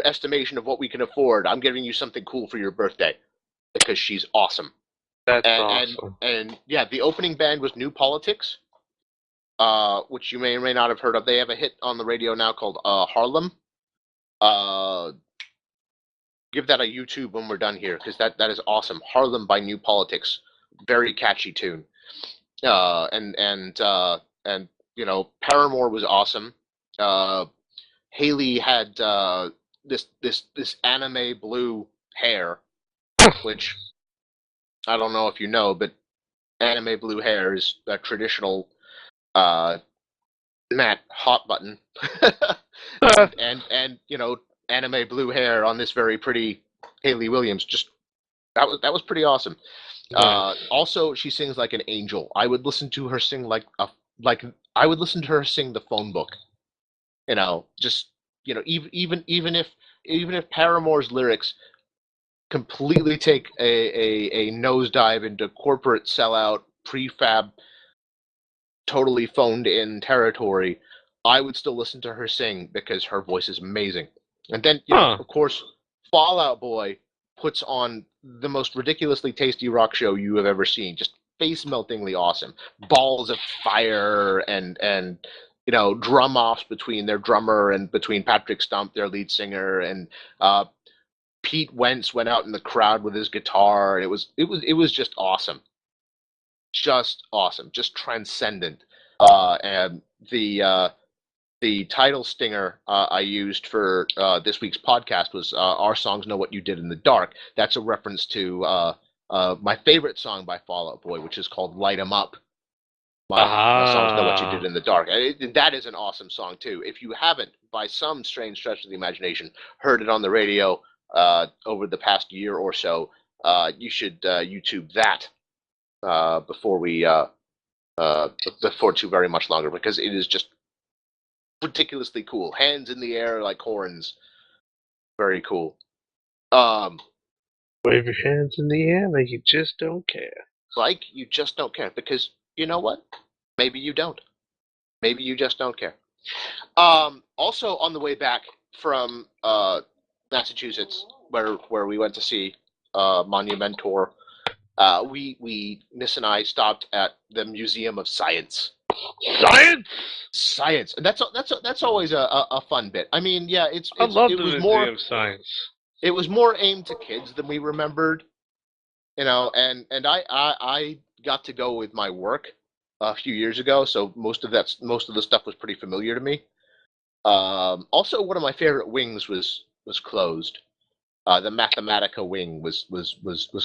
estimation of what we can afford. I'm giving you something cool for your birthday because she's awesome. That's awesome. And yeah, the opening band was New Politics, which you may or may not have heard of. They have a hit on the radio now called Harlem. Give that a YouTube when we're done here, because that is awesome. Harlem by New Politics, very catchy tune. And Paramore was awesome. Haley had this anime blue hair, which I don't know if you know, but anime blue hair is a traditional matte hot button, and anime blue hair on this very pretty Haley Williams. Just that was pretty awesome. Nice. Also, she sings like an angel. I would listen to her sing I would listen to her sing the Phone Book. Even if Paramore's lyrics completely take a nosedive into corporate sellout prefab, totally phoned in territory, I would still listen to her sing because her voice is amazing. And then, of course, Fall Out Boy puts on the most ridiculously tasty rock show you have ever seen. Just face-meltingly awesome. Balls of fire and drum offs between their drummer and between Patrick Stump, their lead singer, and Pete Wentz went out in the crowd with his guitar. And it was just awesome. Just awesome. Just transcendent. And the the title stinger I used for this week's podcast was "Our Songs Know What You Did in the Dark." That's a reference to my favorite song by Fall Out Boy, which is called "Light 'Em Up." My songs know what you did in the dark. That is an awesome song too. If you haven't, by some strange stretch of the imagination, heard it on the radio over the past year or so, you should YouTube that before too very much longer, because it is just ridiculously cool. Hands in the air like horns, very cool. Wave your hands in the air like you just don't care. Like you just don't care, because you know what? Maybe you don't. Maybe you just don't care. Also, on the way back from Massachusetts, where we went to see Monumentor, Nis and I stopped at the Museum of Science. Science, and that's always a fun bit. I mean, yeah, I love the Museum of Science. It was more aimed to kids than we remembered, and I got to go with my work a few years ago, so most of the stuff was pretty familiar to me. Also, one of my favorite wings was closed. The Mathematica wing was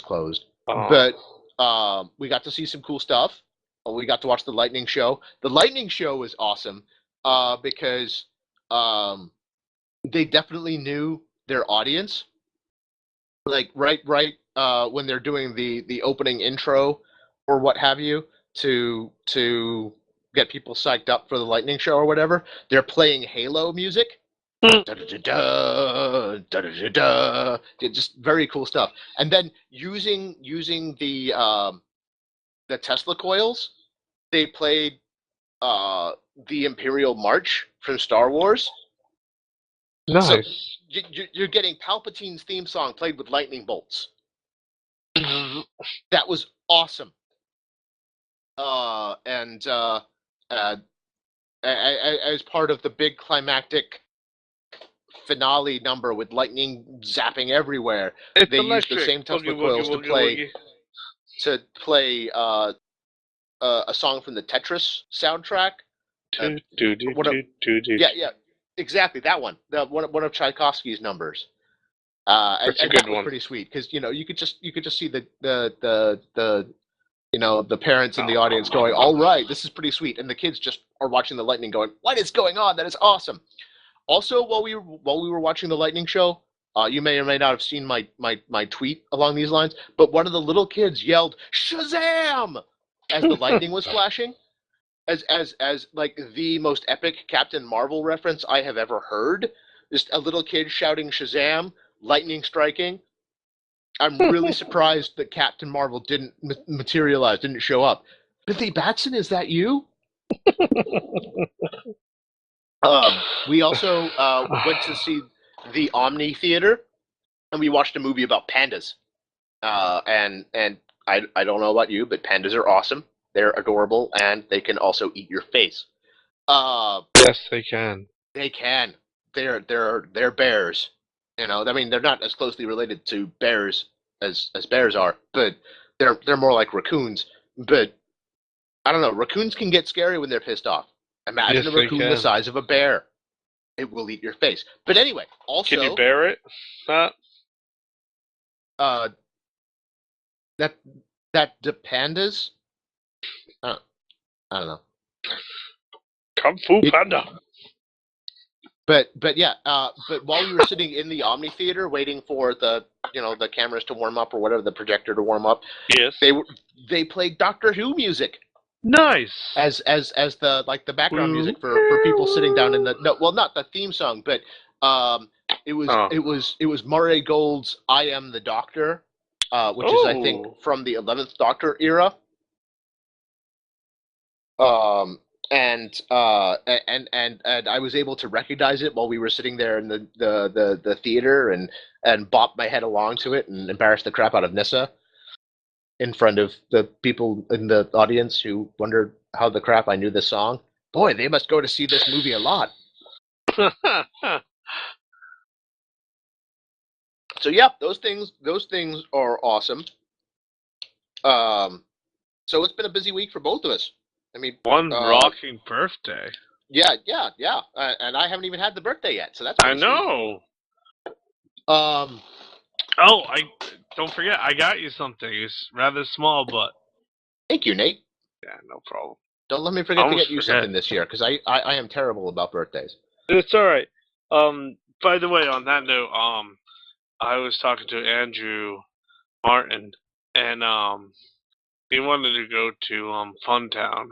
closed, but we got to see some cool stuff. We got to watch the lightning show. The lightning show was awesome because they definitely knew their audience. Like right when they're doing the opening intro or what have you, to get people psyched up for the lightning show or whatever, they're playing Halo music. Just very cool stuff. And then using the Tesla coils, they played the Imperial March from Star Wars. Nice. So you're getting Palpatine's theme song played with lightning bolts. That was awesome. And as part of the big climactic finale number with lightning zapping everywhere, it's they electric. used the same Tesla coils to play a song from the Tetris soundtrack. Yeah, exactly, that one. One of Tchaikovsky's numbers. And that was pretty sweet, because you could just see the parents in the audience going, "All right, this is pretty sweet," and the kids just are watching the lightning, going, "What is going on? That is awesome." Also, while we were watching the lightning show, you may or may not have seen my tweet along these lines, but one of the little kids yelled "Shazam!" as the lightning was flashing, as like the most epic Captain Marvel reference I have ever heard. Just a little kid shouting "Shazam!" Lightning striking. I'm really surprised that Captain Marvel didn't materialize, didn't show up. Billy Batson, is that you? We also went to see the Omni Theater, and we watched a movie about pandas. And I don't know about you, but pandas are awesome. They're adorable, and they can also eat your face. Yes, they can. They can. They're bears. I mean, they're not as closely related to bears as bears are, but they're more like raccoons. But I don't know. Raccoons can get scary when they're pissed off. Imagine a raccoon the size of a bear. It will eat your face. But anyway, also... Can you bear it? That the pandas? I don't know. Kung Fu Panda. But yeah, but while we were sitting in the Omni Theater waiting for the cameras to warm up or whatever, the projector to warm up, yes, they played Doctor Who music. Nice. As the background music for people sitting down in the not the theme song, but it was Murray Gold's "I Am the Doctor," which is, I think, from the 11th Doctor era. And I was able to recognize it while we were sitting there in the theater, and bop my head along to it and embarrass the crap out of Nissa in front of the people in the audience who wondered how the crap I knew this song. Boy, they must go to see this movie a lot. So yeah, those things are awesome. So it's been a busy week for both of us. I mean, one rocking birthday. Yeah. And I haven't even had the birthday yet, so that's I pretty sweet. know. Um. Oh, I don't forget. I got you something. It's rather small, but Thank you, Nate. yeah, no problem. Don't let me I forget to almost get you forget. something this year, because I am terrible about birthdays. It's all right. By the way, on that note, I was talking to Andrew Martin, and he wanted to go to Funtown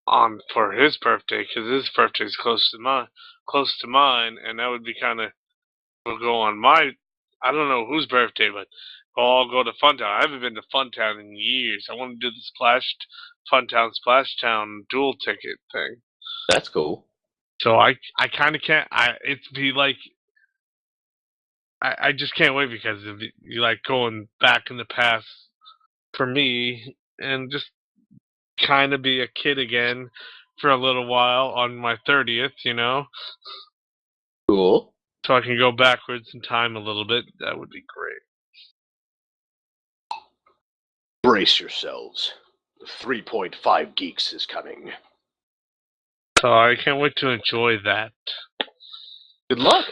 on for his birthday because his birthday is close to mine, and that would be kind of we'll go on my. I don't know whose birthday, but we'll all go to Funtown. I haven't been to Funtown in years. I want to do the Funtown Splash Town dual ticket thing. That's cool. So I kind of can't. It'd be like I just can't wait because of you like going back in the past for me and just kind of be a kid again for a little while on my 30th, you know, Cool. so I can go backwards in time a little bit. That would be great. Brace yourselves. 3.5 Geeks is coming. So I can't wait to enjoy that. Good luck.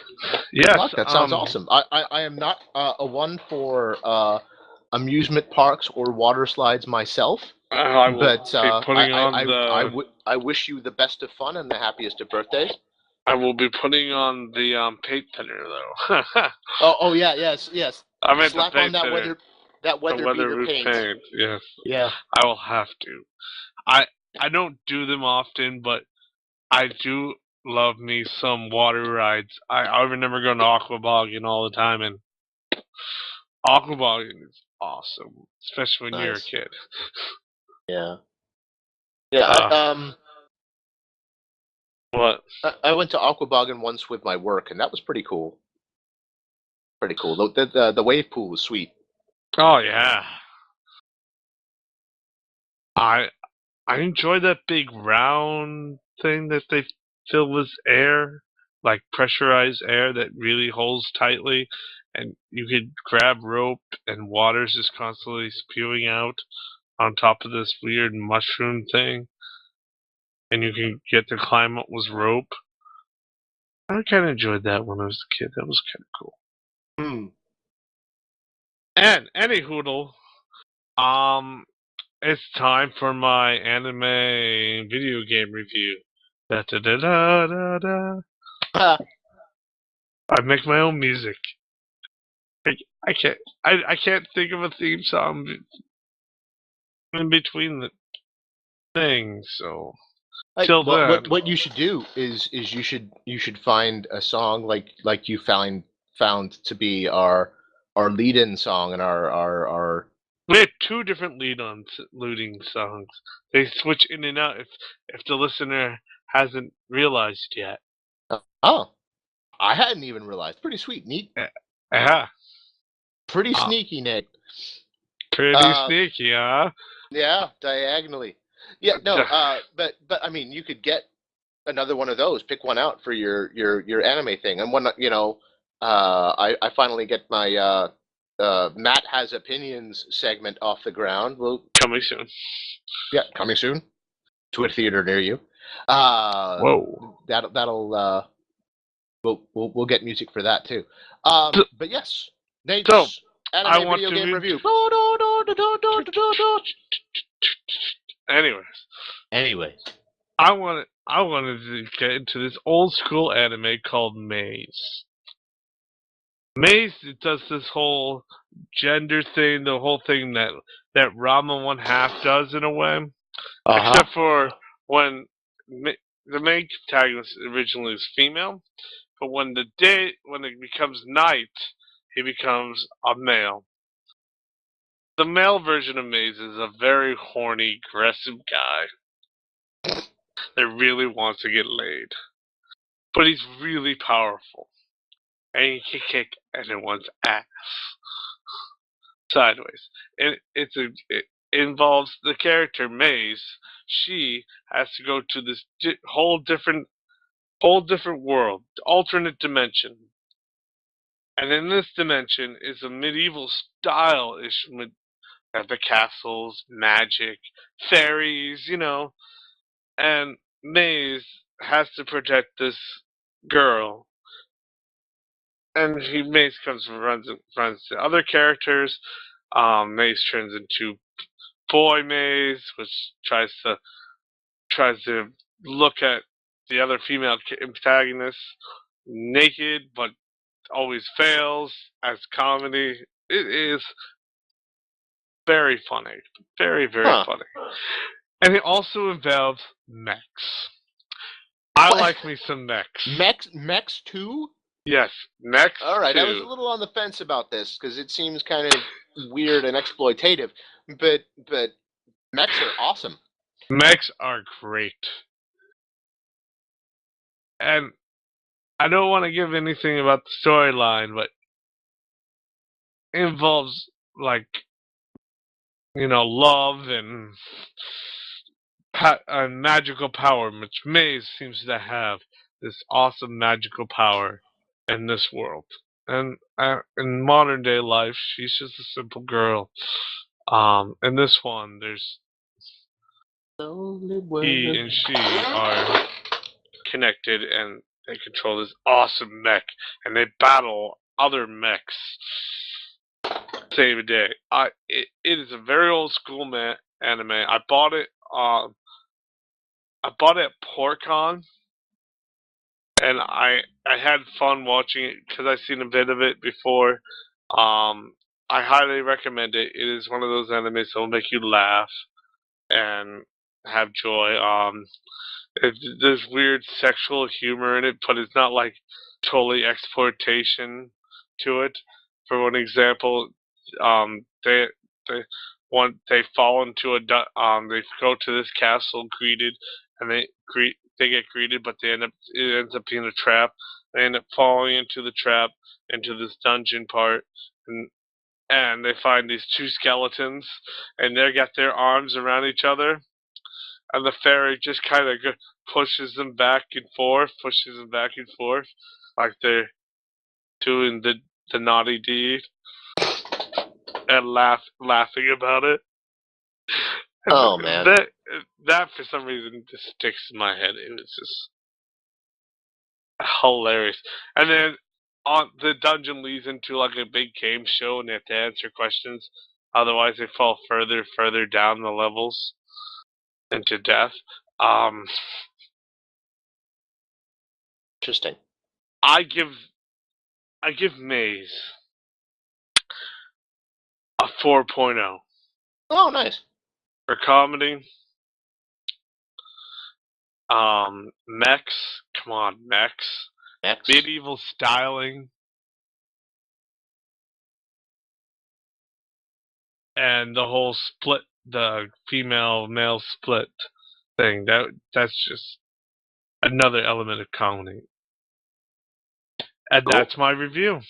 Yes, Good luck. That sounds awesome. I am not a one for amusement parks or water slides myself. I will But be putting on I wish you the best of fun and the happiest of birthdays. I will be putting on the paint thinner though. Oh yeah, yes. I meant Slap the paint on that thinner. weather The beater weatherproof paint. yes. Yeah. I will have to. I don't do them often, but I do love me some water rides. I remember going to Aquabogging all the time, and Aquabogging is awesome, especially when you're a Nice. kid. Yeah. Yeah. What? I went to Aquaboggin once with my work, and that was pretty cool. Pretty cool. The wave pool was sweet. Oh yeah. I enjoy that big round thing that they fill with air, like pressurized air that really holds tightly, and you could grab rope and water's just constantly spewing out on top of this weird mushroom thing, and you can get to climb up with rope. I kind of enjoyed that when I was a kid. That was kind of cool. Hmm. And any hoodle, um, it's time for my anime video game review. Da da da da da da. I make my own music. I, I can't. I can't think of a theme song in between the things. So till then, What you should do is you should find a song like you found to be our lead-in song and our we have two different looting songs. They switch in and out if the listener hasn't realized yet. oh, I hadn't even realized. Pretty sweet, neat. Yeah. Pretty sneaky, Nick. Pretty sneaky, huh? Yeah, diagonally. Yeah, no, but I mean, you could get another one of those. Pick one out for your anime thing, and one I finally get my Matt has opinions segment off the ground. Well, Coming soon. yeah, coming soon to a theater near you. Whoa. That'll we'll get music for that too. But yes, Nate's So, anime I want video to game review. Anyways, I wanted to get into this old school anime called Maze. Maze it does this whole gender thing, the whole thing that Rama 1/2 does in a way, except for when the main protagonist originally is female, but when it becomes night, he becomes a male. The male version of Maze is a very horny, aggressive guy that really wants to get laid. But he's really powerful. And he can kick anyone's ass. Sideways. And it involves the character Maze. She has to go to this whole different world, alternate dimension. And in this dimension is a medieval style-ish the castles, magic, fairies, And Maze has to protect this girl. And Maze comes and runs to other characters. Maze turns into Boy Maze, which tries to look at the other female antagonists naked, but always fails as comedy. It is very funny. Very, very funny. And it also involves mechs. I like me some mechs. Mechs 2? Yes, mechs. All right, 2. I was a little on the fence about this because it seems kind of weird and exploitative, but mechs are awesome. Mechs are great. And I don't want to give anything about the storyline, but it involves, like, love and magical power, which Maze seems to have this awesome magical power in this world. And in modern day life, she's just a simple girl. In this one, there's he and she are connected, and they control this awesome mech, and they battle other mechs. Save a day. It is a very old school anime. I bought it. I bought it at PortCon, and I had fun watching it because I've seen a bit of it before. I highly recommend it. It is one of those animes that will make you laugh and have joy. There's weird sexual humor in it, but it's not like totally exploitation to it. For one example, they they fall into they go to this castle greeted, and they get greeted, but it ends up being a trap. They end up falling into the trap, into this dungeon part, and they find these two skeletons, and they got their arms around each other, and the fairy just kind of pushes them back and forth, like they're doing the naughty deed, and laughing about it. And oh man, that for some reason just sticks in my head. It was just hilarious. And then the dungeon leads into like a big game show, and they have to answer questions. Otherwise, they fall further down the levels into death. Interesting. I give Maze a 4.0. Oh, nice. For comedy. Mechs. Come on, mechs. Mechs. Medieval styling. And the whole split, the female-male split thing. That's just another element of comedy. And cool. That's my review.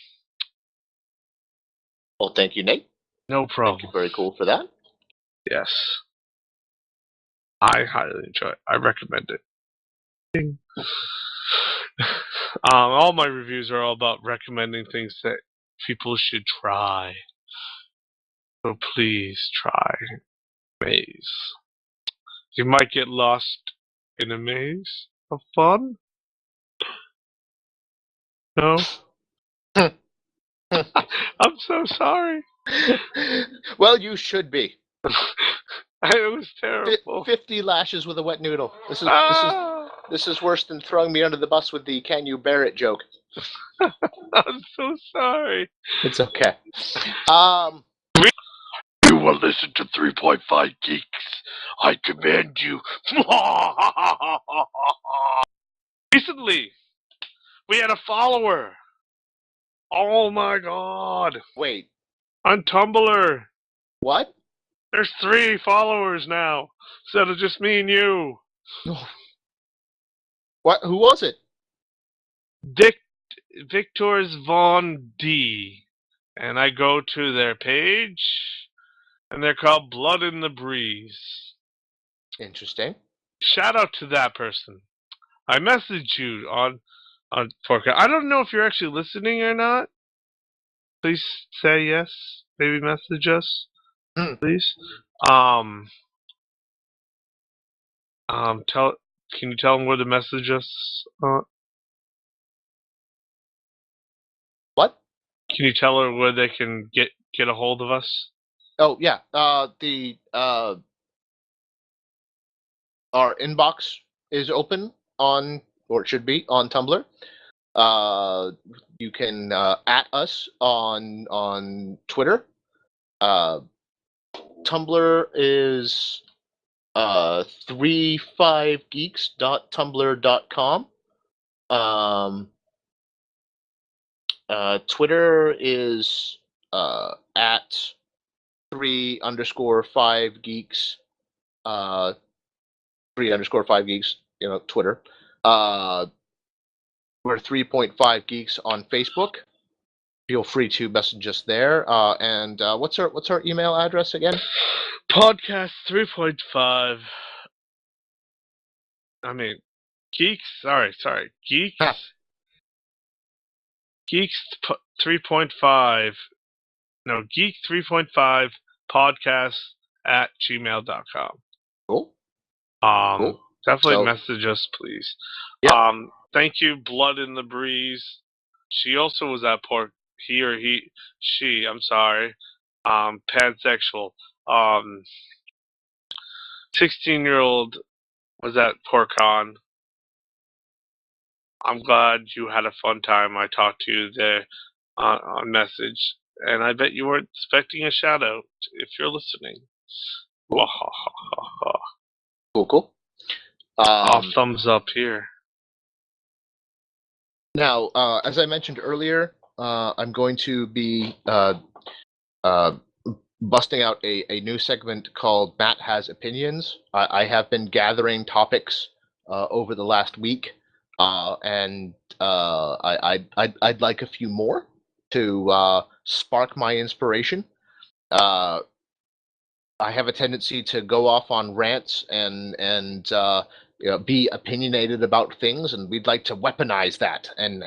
Well, thank you, Nate. No problem. Thank you. Very cool for that. Yes. I highly enjoy it. I recommend it. All my reviews are all about recommending things that people should try. So please try Maze. You might get lost in a maze of fun. No? I'm so sorry. Well, you should be. It was terrible. 50 lashes with a wet noodle. This is worse than throwing me under the bus with the "can you bear it" joke. I'm so sorry. It's okay. You will listen to 3.5 Geeks. I command you. Recently, we had a follower. Oh my god. Wait. On Tumblr. What? There's 3 followers now, instead of just me and you. What? Who was it? Victor's Von D. And I go to their page, and they're called Blood in the Breeze. Interesting. Shout out to that person. I messaged you on podcast. I don't know if you're actually listening or not. Please say yes. Maybe message us. Please. Can you tell them where to message us? What? Can you tell her where they can get a hold of us? Oh yeah. Our inbox is open on, or it should be, on Tumblr. You can at us on Twitter. Tumblr is 35geeks.tumblr.com. Twitter is at 3_5geeks. 3_5geeks. Twitter. We're 3.5 Geeks on Facebook. Feel free to message us there. And what's our email address again? Podcast 3.5. I mean, Geeks. Sorry. Geeks. Huh. Geeks 3.5. No, Geek 3.5 podcast at gmail.com. Cool. Cool. Definitely message us, please. Yep. Thank you, Blood in the Breeze. She also was at she, I'm sorry, pansexual. 16-year-old was at PorkCon. I'm glad you had a fun time. I talked to you there on message, and I bet you weren't expecting a shout out if you're listening. Cool. All thumbs up here. Now, as I mentioned earlier, I'm going to be busting out a new segment called Matt Has Opinions. I have been gathering topics over the last week, and I'd like a few more to spark my inspiration. I have a tendency to go off on rants and be opinionated about things, and we'd like to weaponize that and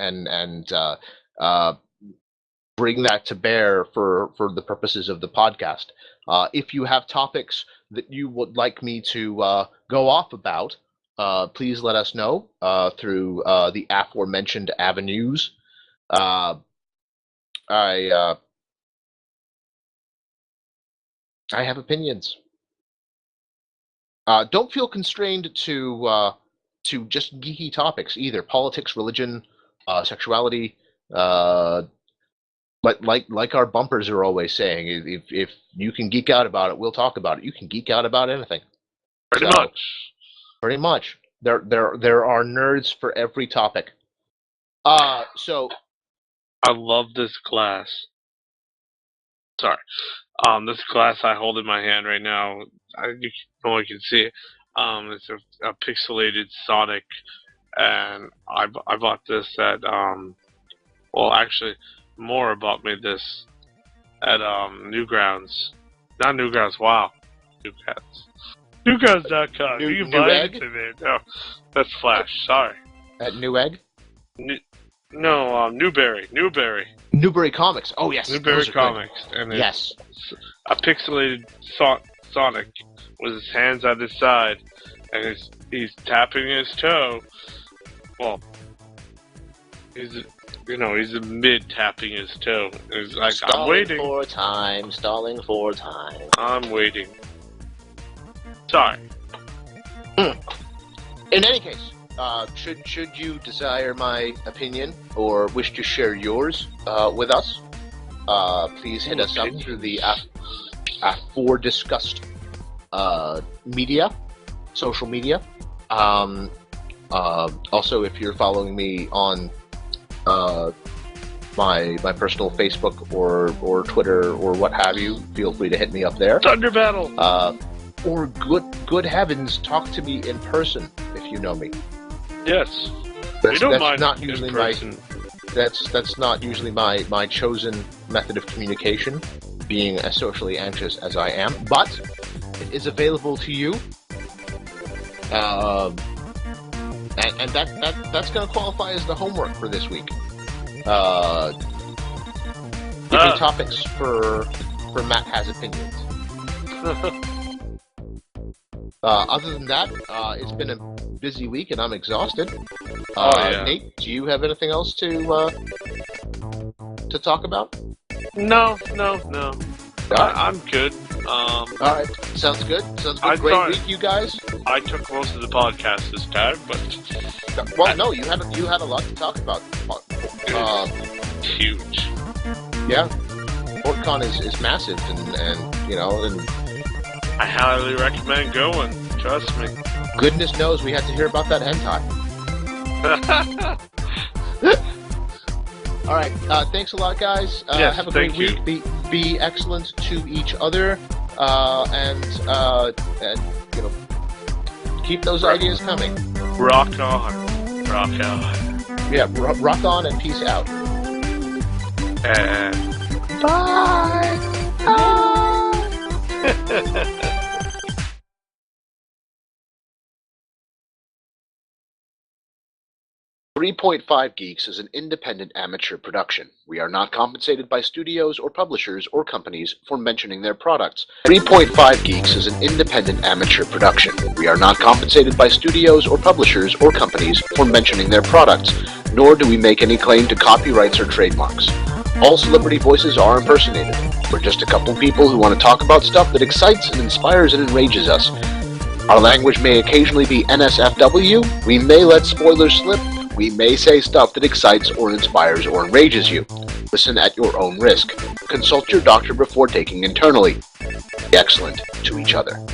bring that to bear for the purposes of the podcast. If you have topics that you would like me to go off about, please let us know through the aforementioned avenues. I have opinions. Don't feel constrained to just geeky topics either. Politics, religion, sexuality. But like our bumpers are always saying, if you can geek out about it, we'll talk about it. You can geek out about anything. Pretty much. There are nerds for every topic. So I love this glass. Sorry. This glass I hold in my hand right now, no one can see it. It's a pixelated Sonic, and I bought this at actually, Mora bought me this at Newgrounds. Not Newgrounds. Wow, Newgrounds. Newgrounds.com. You can buy anything there. No, that's Flash. Sorry. At Newegg. No, Newberry. Newberry Comics. Oh yes, Newberry Comics, and yes, a pixelated Sonic with his hands on his side, and he's tapping his toe. Well, he's mid tapping his toe. He's like, I'm waiting. Stalling for time. I'm waiting. Sorry. In any case, should you desire my opinion or wish to share yours with us, please hit us up through the discussed social media. Also, if you're following me on my personal Facebook or Twitter or what have you, feel free to hit me up there. Thunder Battle. Or good heavens, talk to me in person if you know me. Yes. That's not usually my chosen method of communication, being as socially anxious as I am, but it is available to you. And that's going to qualify as the homework for this week. Give me topics for Matt Has Opinions. Other than that, it's been a busy week and I'm exhausted. Yeah. Nate, do you have anything else to talk about? No. Alright. I'm good. All right, sounds good. Great week, you guys. I took most of the podcast this time, but Well, no, you had a lot to talk about. it's huge. Yeah, PortCon is massive, and I highly recommend going. Trust me. goodness knows we had to hear about that hentai. All right, thanks a lot, guys. Yes, have a great thank week. Be excellent to each other, and keep those ideas coming. Rock on. Yeah, rock on and peace out. And Bye. 3.5 Geeks is an independent amateur production. We are not compensated by studios or publishers or companies for mentioning their products. 3.5 Geeks is an independent amateur production. We are not compensated by studios or publishers or companies for mentioning their products, nor do we make any claim to copyrights or trademarks. All celebrity voices are impersonated. We're just a couple people who want to talk about stuff that excites and inspires and enrages us. Our language may occasionally be NSFW. We may let spoilers slip. We may say stuff that excites or inspires or enrages you. Listen at your own risk. Consult your doctor before taking internally. Be excellent to each other.